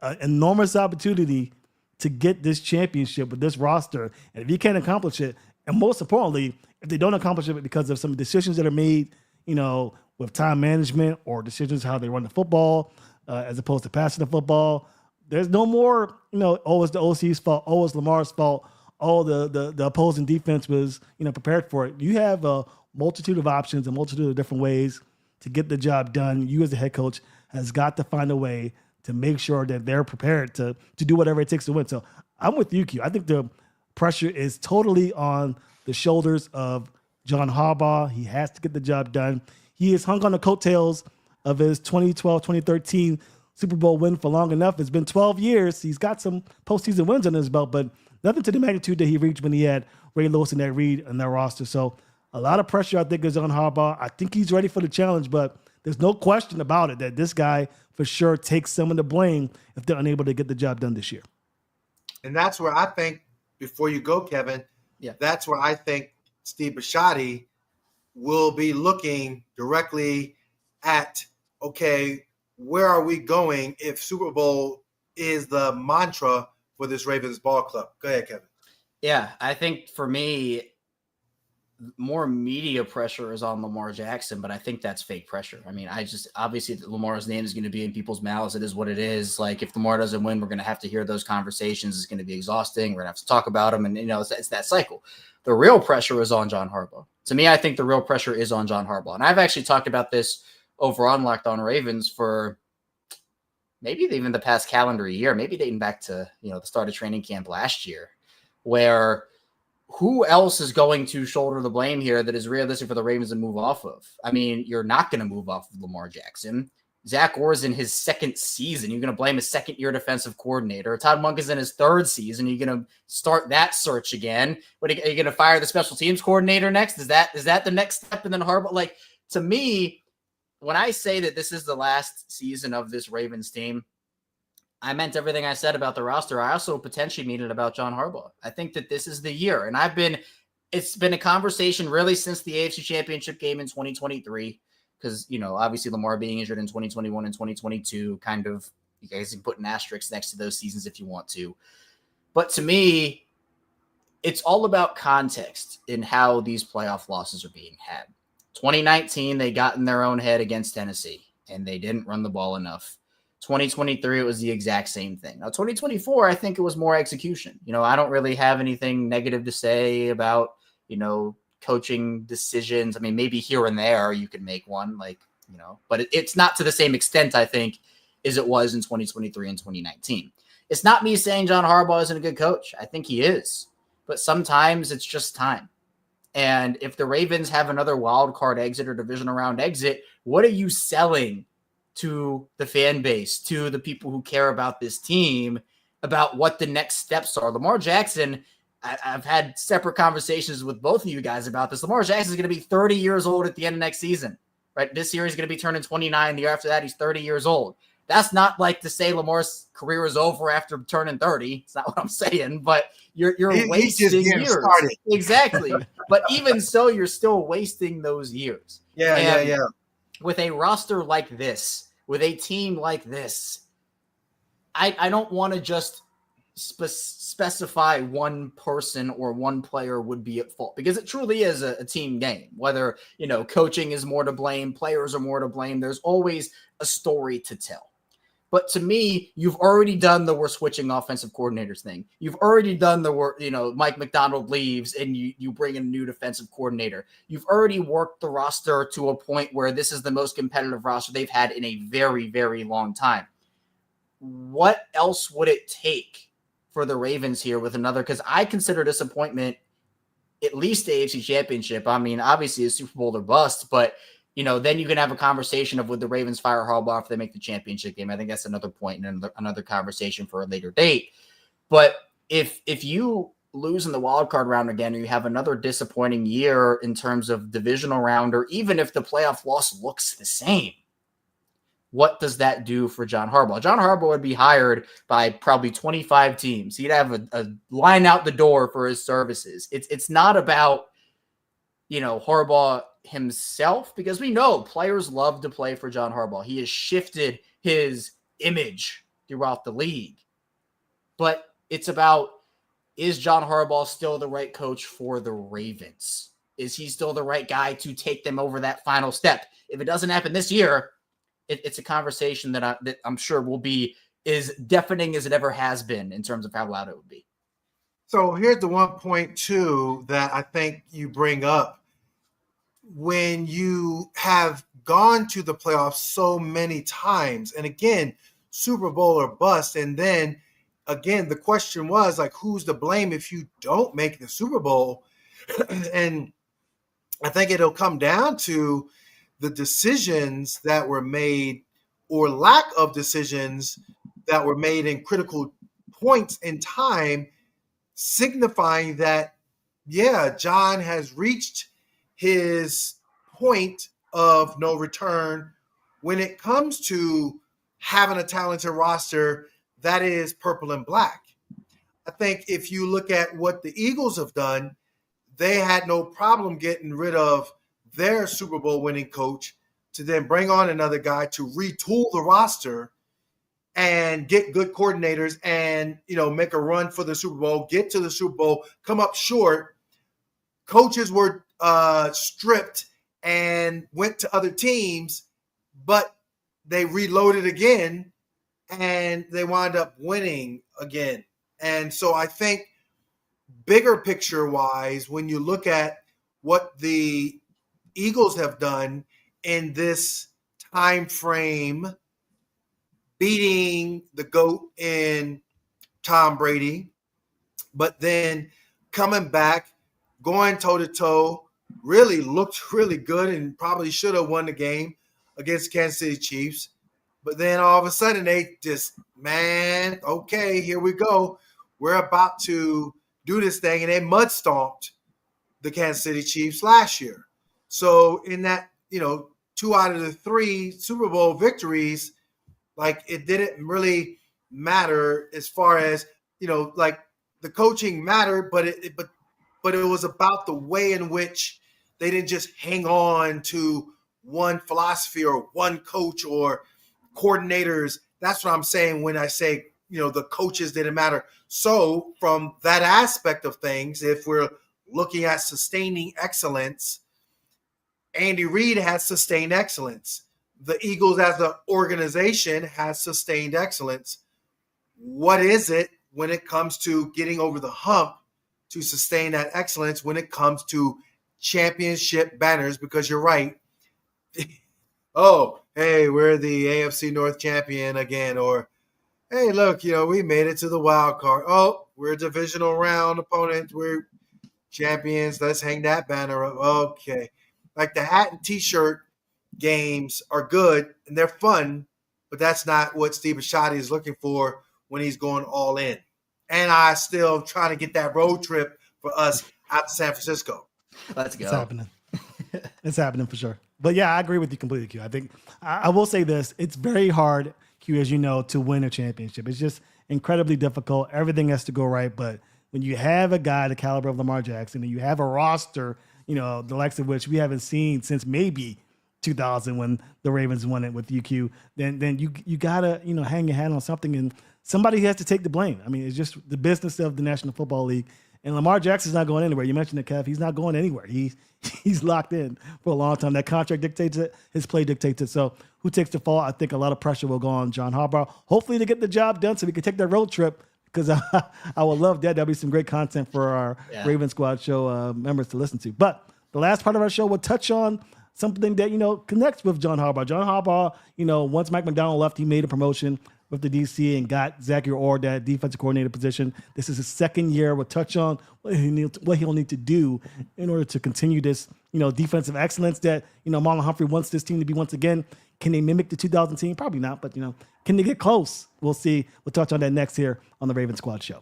an enormous opportunity to get this championship with this roster. And if he can't accomplish it, and most importantly, if they don't accomplish it because of some decisions that are made, with time management or decisions how they run the football as opposed to passing the football, there's no more, it's the OC's fault, it's Lamar's fault, the opposing defense was, prepared for it. You have a multitude of options, a multitude of different ways to get the job done. You as the head coach has got to find a way to make sure that they're prepared to do whatever it takes to win. So I'm with you, Q. I think the pressure is totally on the shoulders of John Harbaugh. He has to get the job done. He is hung on the coattails of his 2012, 2013 Super Bowl win for long enough. It's been 12 years. He's got some postseason wins under his belt, but nothing to the magnitude that he reached when he had Ray Lewis and that Reed and their roster. So a lot of pressure, I think, is on Harbaugh. I think he's ready for the challenge, but there's no question about it that this guy for sure takes some of the blame if they're unable to get the job done this year. And that's where I think, before you go, Kevin, that's where I think Steve Bisciotti will be looking directly at, okay, where are we going if Super Bowl is the mantra for this Ravens ball club? Go ahead, Kevin. Yeah, I think for me, more media pressure is on Lamar Jackson, but I think that's fake pressure. I mean, obviously Lamar's name is going to be in people's mouths. It is what it is. Like, if Lamar doesn't win, we're going to have to hear those conversations. It's going to be exhausting. We're going to have to talk about him. And, it's that cycle. The real pressure is on John Harbaugh. To me, I think the real pressure is on John Harbaugh. And I've actually talked about this over on Locked On Ravens for maybe even the past calendar year, maybe dating back to, the start of training camp last year, where who else is going to shoulder the blame here that is realistic for the Ravens to move off of? I mean, you're not going to move off of Lamar Jackson. Zach Orr's in his second season. You're going to blame his second-year defensive coordinator. Todd Monk is in his third season. You're going to start that search again. What, are you going to fire the special teams coordinator next? Is that the next step? And then Harbaugh, like, to me, when I say that this is the last season of this Ravens team, I meant everything I said about the roster. I also potentially mean it about John Harbaugh. I think that this is the year. And it's been a conversation really since the AFC Championship game in 2023. Because, obviously Lamar being injured in 2021 and 2022, kind of, you guys can put an asterisk next to those seasons if you want to. But to me, it's all about context in how these playoff losses are being had. 2019, they got in their own head against Tennessee, and they didn't run the ball enough. 2023, it was the exact same thing. Now, 2024, I think it was more execution. I don't really have anything negative to say about, coaching decisions. I mean, maybe here and there you could make one, but it's not to the same extent, I think, as it was in 2023 and 2019. It's not me saying John Harbaugh isn't a good coach. I think he is, but sometimes it's just time. And if the Ravens have another wild card exit or divisional round exit, what are you selling to the fan base, to the people who care about this team, about what the next steps are? Lamar Jackson, I've had separate conversations with both of you guys about this. Lamar Jackson is going to be 30 years old at the end of next season, right? This year he's going to be turning 29. The year after that, he's 30 years old. That's not like to say Lamar's career is over after turning 30. It's not what I'm saying, but you're wasting years. Started. Exactly. But even so, you're still wasting those years. Yeah. With a roster like this, with a team like this, I don't want to just specify one person or one player would be at fault, because it truly is a team game. Whether, coaching is more to blame, players are more to blame, there's always a story to tell. But to me, you've already done the we're switching offensive coordinators thing. You've already done the Mike McDonald leaves and you bring in a new defensive coordinator. You've already worked the roster to a point where this is the most competitive roster they've had in a very, very long time. What else would it take for the Ravens here with another? Because I consider disappointment at least the AFC Championship. I mean, obviously a Super Bowl or bust, but then you can have a conversation of would the Ravens fire Harbaugh if they make the championship game. I think that's another point and another conversation for a later date. But if you lose in the wild card round again, or you have another disappointing year in terms of divisional round, or even if the playoff loss looks the same, what does that do for John Harbaugh? John Harbaugh would be hired by probably 25 teams. He'd have a line out the door for his services. It's not about, Harbaugh himself, because we know players love to play for John Harbaugh. He has shifted his image throughout the league. But it's about, is John Harbaugh still the right coach for the Ravens? Is he still the right guy to take them over that final step? If it doesn't happen this year, it's a conversation that I'm sure will be as deafening as it ever has been in terms of how loud it would be. So here's the one point, too, that I think you bring up. When you have gone to the playoffs so many times, and again, Super Bowl or bust, and then again, the question was like, who's to blame if you don't make the Super Bowl? And I think it'll come down to the decisions that were made, or lack of decisions that were made in critical points in time, signifying that, yeah, John has reached his point of no return when it comes to having a talented roster that is purple and black. I think if you look at what the Eagles have done, they had no problem getting rid of their Super Bowl winning coach to then bring on another guy to retool the roster and get good coordinators and, make a run for the Super Bowl, get to the Super Bowl, come up short. Coaches were stripped and went to other teams, but they reloaded again and they wound up winning again. And so I think bigger picture wise, when you look at what the Eagles have done in this time frame, beating the GOAT in Tom Brady, but then coming back, going toe-to-toe, really looked really good and probably should have won the game against Kansas City Chiefs. But then all of a sudden they just, okay, here we go. We're about to do this thing. And they mud stomped the Kansas City Chiefs last year. So in that, 2 out of the 3 Super Bowl victories, like it didn't really matter as far as, like the coaching mattered, but it was about the way in which they didn't just hang on to one philosophy or one coach or coordinators. That's what I'm saying when I say, the coaches didn't matter. So from that aspect of things, if we're looking at sustaining excellence, Andy Reid has sustained excellence. The Eagles as an organization has sustained excellence. What is it when it comes to getting over the hump to sustain that excellence when it comes to championship banners? Because you're right. Oh, hey, we're the AFC North champion again. Or, hey, look, we made it to the wild card. Oh, we're a divisional round opponent. We're champions. Let's hang that banner up. Okay. Like the hat and T-shirt games are good and they're fun, but that's not what Steve Bisciotti is looking for when he's going all in. And I still trying to get that road trip for us out to San Francisco. Let's go. It's happening. It's happening for sure. But yeah, I agree with you completely, Q. I think I will say this. It's very hard, Q, as you know, to win a championship. It's just incredibly difficult. Everything has to go right. But when you have a guy the caliber of Lamar Jackson and you have a roster, the likes of which we haven't seen since maybe 2000 when the Ravens won it with UQ, then you gotta, hang your hat on something and somebody has to take the blame. I mean, it's just the business of the National Football League. And Lamar Jackson's not going anywhere. You mentioned it, Kev. He's not going anywhere. He's locked in for a long time. That contract dictates it. His play dictates it. So who takes the fall? I think a lot of pressure will go on John Harbaugh. Hopefully to get the job done so we can take that road trip, because I would love that. That'll be some great content for our Raven Squad show members to listen to. But the last part of our show will touch on something that, connects with John Harbaugh. John Harbaugh, once Mike Macdonald left, he made a promotion with the DC and got Zachary Orr that defensive coordinator position. This is his second year. We'll touch on what he'll need to do in order to continue this, defensive excellence that, Marlon Humphrey wants this team to be once again. Can they mimic the 2000 team? Probably not, but, can they get close? We'll see. We'll touch on that next here on the Raven Squad show.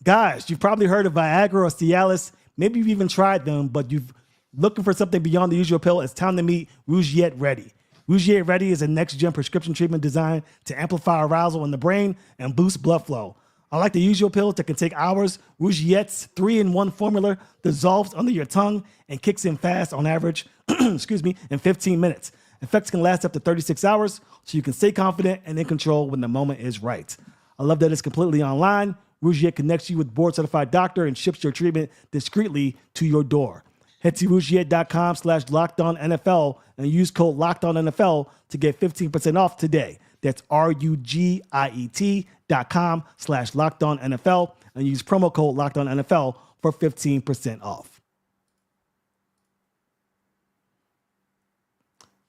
Guys, you've probably heard of Viagra or Cialis. Maybe you've even tried them, but you've looking for something beyond the usual pill. It's time to meet Rashod Ready. Rashod Ready is a next-gen prescription treatment designed to amplify arousal in the brain and boost blood flow. Unlike the usual pills that can take hours, Rashod's 3-in-1 formula dissolves under your tongue and kicks in fast on average, in 15 minutes. Effects can last up to 36 hours, so you can stay confident and in control when the moment is right. I love that it's completely online. Rashod connects you with board-certified doctor and ships your treatment discreetly to your door. Head to Rashod.com/LockedOnNFL and use code LockedOnNFL to get 15% off today. That's RUGIET.com/LockedOnNFL and use promo code LockedOnNFL for 15% off.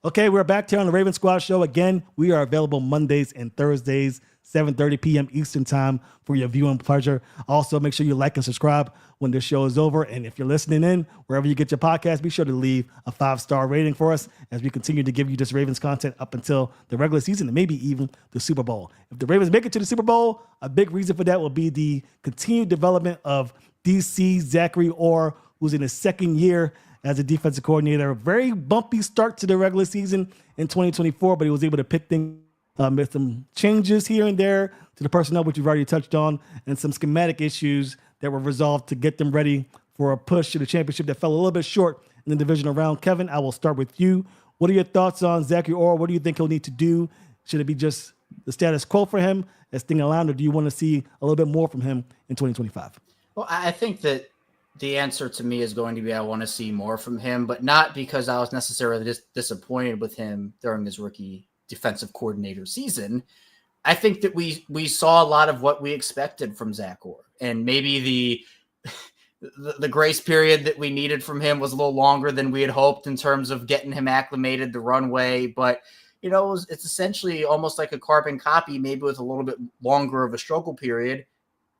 Okay, we're back here on the Raven Squad show. Again, we are available Mondays and Thursdays, 7:30 p.m. Eastern time for your viewing pleasure. Also, make sure you like and subscribe when this show is over. And if you're listening in, wherever you get your podcast, be sure to leave a 5-star rating for us as we continue to give you this Ravens content up until the regular season and maybe even the Super Bowl. If the Ravens make it to the Super Bowl, a big reason for that will be the continued development of DC Zachary Orr, who's in his second year as a defensive coordinator. A very bumpy start to the regular season in 2024, but he was able to pick things with some changes here and there to the personnel, which you've already touched on, and some schematic issues that were resolved to get them ready for a push to the championship that fell a little bit short in the divisional round. Kevin, I will start with you. What are your thoughts on Zachary Orr? What do you think he'll need to do? Should it be just the status quo for him as thing around, or do you want to see a little bit more from him in 2025? Well, I think that the answer to me is going to be I want to see more from him, but not because I was necessarily disappointed with him during his rookie defensive coordinator season. I think that we saw a lot of what we expected from Zach Orr, and maybe the grace period that we needed from him was a little longer than we had hoped in terms of getting him acclimated the runway. But it's essentially almost like a carbon copy, maybe with a little bit longer of a struggle period,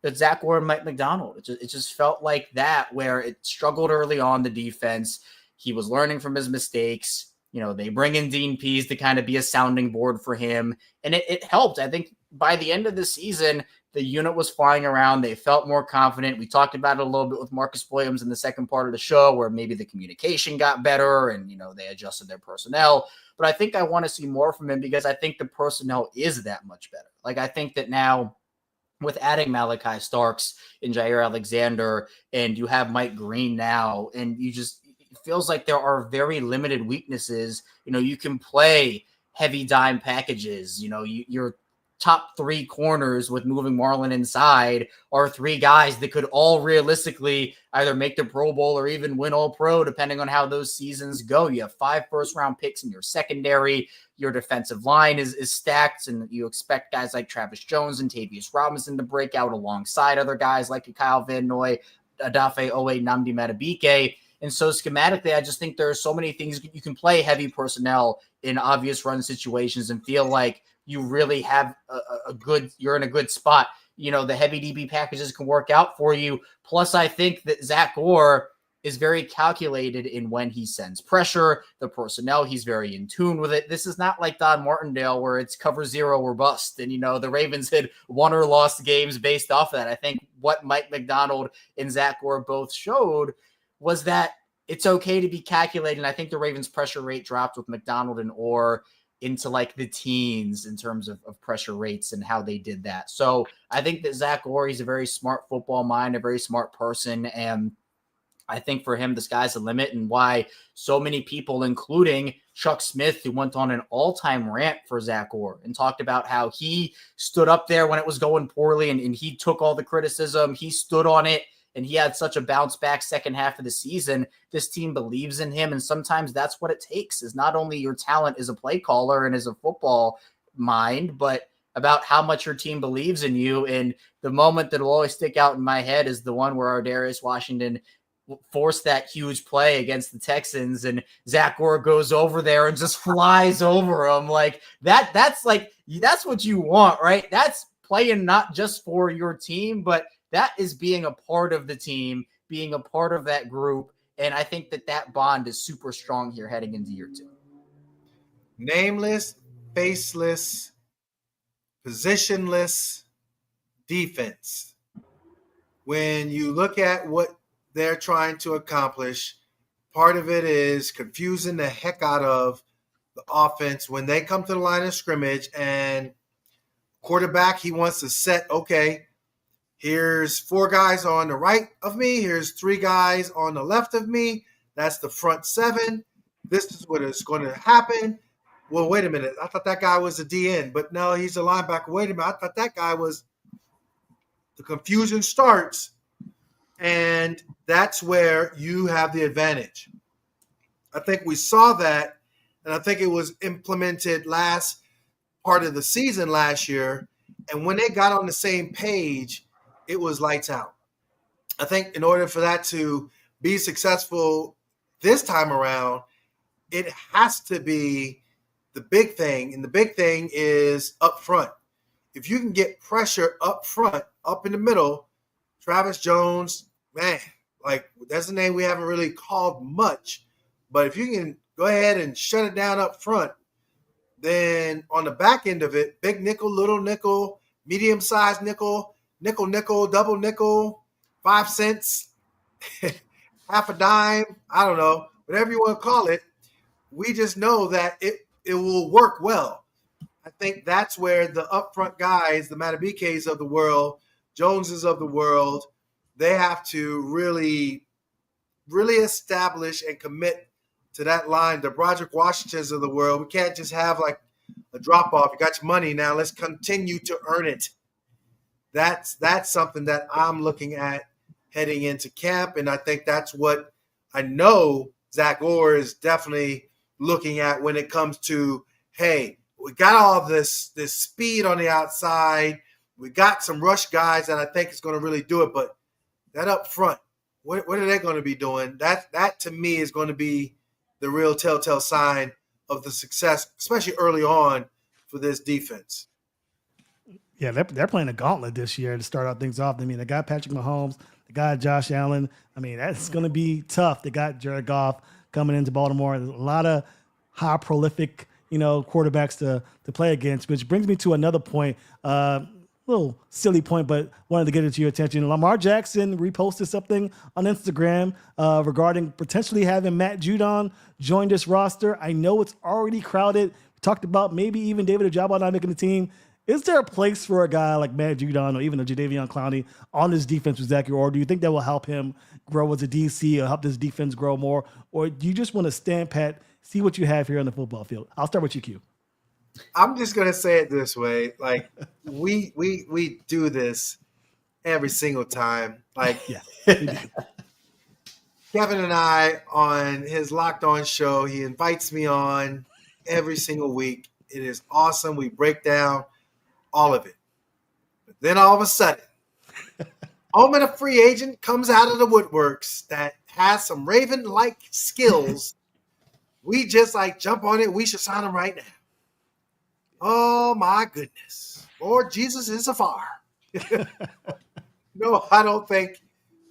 that Zach Orr and Mike Macdonald. It just felt like that, where it struggled early on the defense. He was learning from his mistakes. They bring in Dean Pease to kind of be a sounding board for him. And it helped. I think by the end of the season, the unit was flying around. They felt more confident. We talked about it a little bit with Marcus Williams in the second part of the show, where maybe the communication got better and, they adjusted their personnel. But I think I want to see more from him because I think the personnel is that much better. Like, I think that now with adding Malaki Starks and Jaire Alexander, and you have Mike Green now, and it feels like there are very limited weaknesses. You can play heavy dime packages. Your top 3 corners with moving Marlon inside are 3 guys that could all realistically either make the Pro Bowl or even win All Pro, depending on how those seasons go. You have 5 first-round picks in your secondary. Your defensive line is stacked, and you expect guys like Travis Jones and Tavius Robinson to break out alongside other guys like Kyle Van Noy, Adafe Owe, Nnamdi Madubuike. And so schematically, I just think there are so many things. You can play heavy personnel in obvious run situations and feel like you really have you're in a good spot. The heavy DB packages can work out for you. Plus, I think that Zach Orr is very calculated in when he sends pressure, the personnel, he's very in tune with it. This is not like Don Martindale where it's cover 0 or bust. And, the Ravens had won or lost games based off of that. I think what Mike Macdonald and Zach Orr both showed was that it's okay to be calculated. And I think the Ravens pressure rate dropped with Macdonald and Orr into like the teens in terms of pressure rates and how they did that. So I think that Zach Orr, he's a very smart football mind, a very smart person. And I think for him, the sky's the limit, and why so many people, including Chuck Smith, who went on an all-time rant for Zach Orr and talked about how he stood up there when it was going poorly and he took all the criticism. He stood on it, and he had such a bounce-back second half of the season. This team believes in him, and sometimes that's what it takes, is not only your talent as a play caller and as a football mind, but about how much your team believes in you. And the moment that will always stick out in my head is the one where Darius Washington forced that huge play against the Texans, and Zach Orr goes over there and just flies over him. Like that's what you want, right? That's playing not just for your team, but that is being a part of the team, being a part of that group. And I think that bond is super strong here heading into year 2. Nameless, faceless, positionless defense. When you look at what they're trying to accomplish, part of it is confusing the heck out of the offense when they come to the line of scrimmage, and quarterback, he wants to set, okay, here's 4 guys on the right of me, here's 3 guys on the left of me, that's the front 7, this is what is going to happen. Well, wait a minute, I thought that guy was a DN, but no, he's a linebacker. Wait a minute, I thought that guy was – the confusion starts. And that's where you have the advantage. I think we saw that, and I think it was implemented last part of the season last year. And when they got on the same page, it was lights out. I think in order for that to be successful this time around, it has to be the big thing. And the big thing is up front. If you can get pressure up front, up in the middle, Travis Jones, man, like that's a name we haven't really called much. But if you can go ahead and shut it down up front, then on the back end of it, big nickel, little nickel, medium-sized nickel, nickel, double nickel, 5 cents, half a dime, I don't know, whatever you want to call it, we just know that it will work well. I think that's where the upfront guys, the Matabikes of the world, Joneses of the world, they have to really, really establish and commit to that line. The Broderick Washingtons of the world, we can't just have like a drop-off. You got your money now. Let's continue to earn it. That's something that I'm looking at heading into camp, and I think that's what I know Zach Orr is definitely looking at when it comes to, hey, we got all this speed on the outside. We got some rush guys that I think is going to really do it, but that up front, what are they going to be doing? That to me is going to be the real telltale sign of the success, especially early on for this defense. Yeah, they're playing a gauntlet this year to start out things off. I mean, they got Patrick Mahomes, they got Josh Allen. I mean, that's going to be tough. They got Jared Goff coming into Baltimore. There's a lot of high prolific, quarterbacks to play against, which brings me to another point. Little silly point, but wanted to get it to your attention. Lamar Jackson reposted something on Instagram regarding potentially having Matt Judon join this roster. I know it's already crowded. We talked about maybe even David Ojabo not making the team. Is there a place for a guy like Matt Judon or even a Jadeveon Clowney on this defense with Zach, or do you think that will help him grow as a DC or help this defense grow more? Or do you just want to stand pat, see what you have here on the football field? I'll start with you, Q. I'm just going to say it this way. Like, we do this every single time. Like, Yeah. Kevin and I on his Locked On show, he invites me on every single week. It is awesome. We break down all of it. But then all of a sudden, moment a free agent comes out of the woodworks that has some Raven-like skills. We just jump on it. We should sign him right now. Oh, my goodness. Lord Jesus is afar. No, I don't think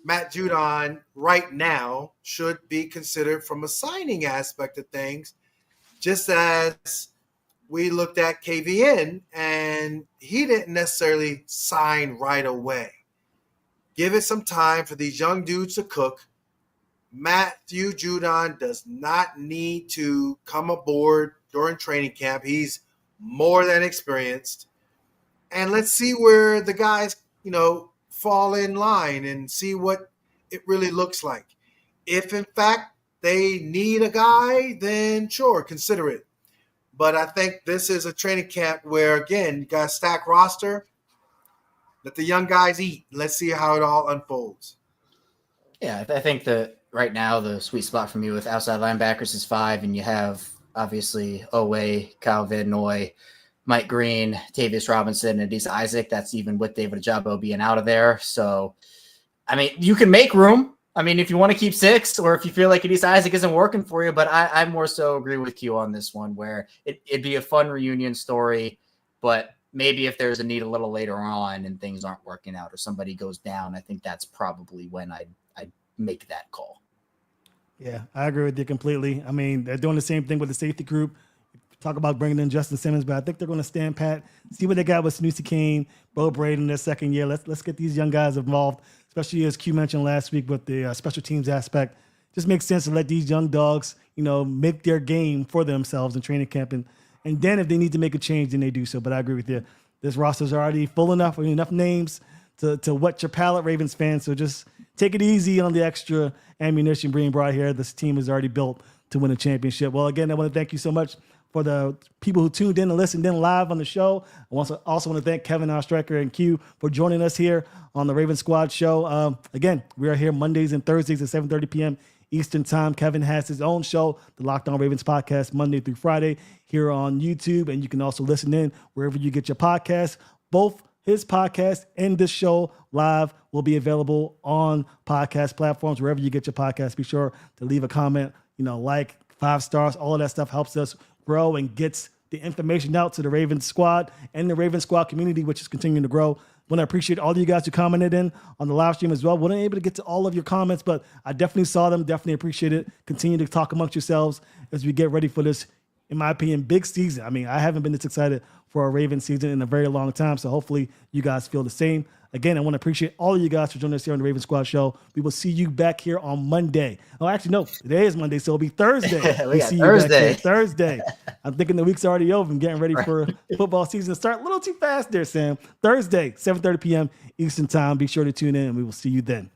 Matt Judon right now should be considered from a signing aspect of things, just as we looked at KVN, and he didn't necessarily sign right away. Give it some time for these young dudes to cook. Matthew Judon does not need to come aboard during training camp. He's more than experienced. And let's see where the guys, fall in line and see what it really looks like. If in fact they need a guy, then sure, consider it. But I think this is a training camp where, again, you got a stacked roster. Let the young guys eat. Let's see how it all unfolds. Yeah, I think that right now the sweet spot for me with outside linebackers is 5, and you have obviously Owe, Kyle Van Noy, Mike Green, Tavius Robinson, and Adisa Isaac. That's even with David Ajabo being out of there. So, I mean, you can make room. I mean, if you want to keep 6 or if you feel like Adisa Isaac isn't working for you, but I more so agree with Q on this one where it'd be a fun reunion story, but maybe if there's a need a little later on and things aren't working out or somebody goes down, I think that's probably when I'd make that call. Yeah, I agree with you completely. I mean, they're doing the same thing with the safety group. Talk about bringing in Justin Simmons, but I think they're going to stand pat, see what they got with Snoozy Kane, Bo Braden in their second year. Let's get these young guys involved, especially as Q mentioned last week with the special teams aspect. Just makes sense to let these young dogs, make their game for themselves in training camp. And then if they need to make a change, then they do so. But I agree with you. This roster's already full enough, enough names to whet your palate, Ravens fans. So just take it easy on the extra ammunition being brought here. This team is already built to win a championship. Well, again, I want to thank you so much for the people who tuned in and listened in live on the show. I also want to thank Kevin Oestreicher and Q for joining us here on the Raven Squad show. Again, we are here Mondays and Thursdays at 7:30 p.m. Eastern time. Kevin has his own show, the Locked On Ravens podcast, Monday through Friday here on YouTube. And you can also listen in wherever you get your podcasts. Both his podcast and this show live will be available on podcast platforms, wherever you get your podcast. Be sure to leave a comment, like 5 stars. All of that stuff helps us grow and gets the information out to the Ravens squad and the Ravens squad community, which is continuing to grow. Want to appreciate all of you guys who commented in on the live stream as well. Wasn't able to get to all of your comments, but I definitely saw them. Definitely appreciate it. Continue to talk amongst yourselves as we get ready for this, in my opinion, big season. I mean, I haven't been this excited for a Ravens season in a very long time, so hopefully you guys feel the same. Again, I want to appreciate all of you guys for joining us here on the Raven Squad show. We will see you back here on Monday. Oh, actually, no, today is Monday, so it'll be Thursday. we got see Thursday. You back here Thursday. I'm thinking the week's already over. I'm getting ready for football season to start. A little too fast there, Sam. Thursday, 7:30 p.m. Eastern time. Be sure to tune in, and we will see you then.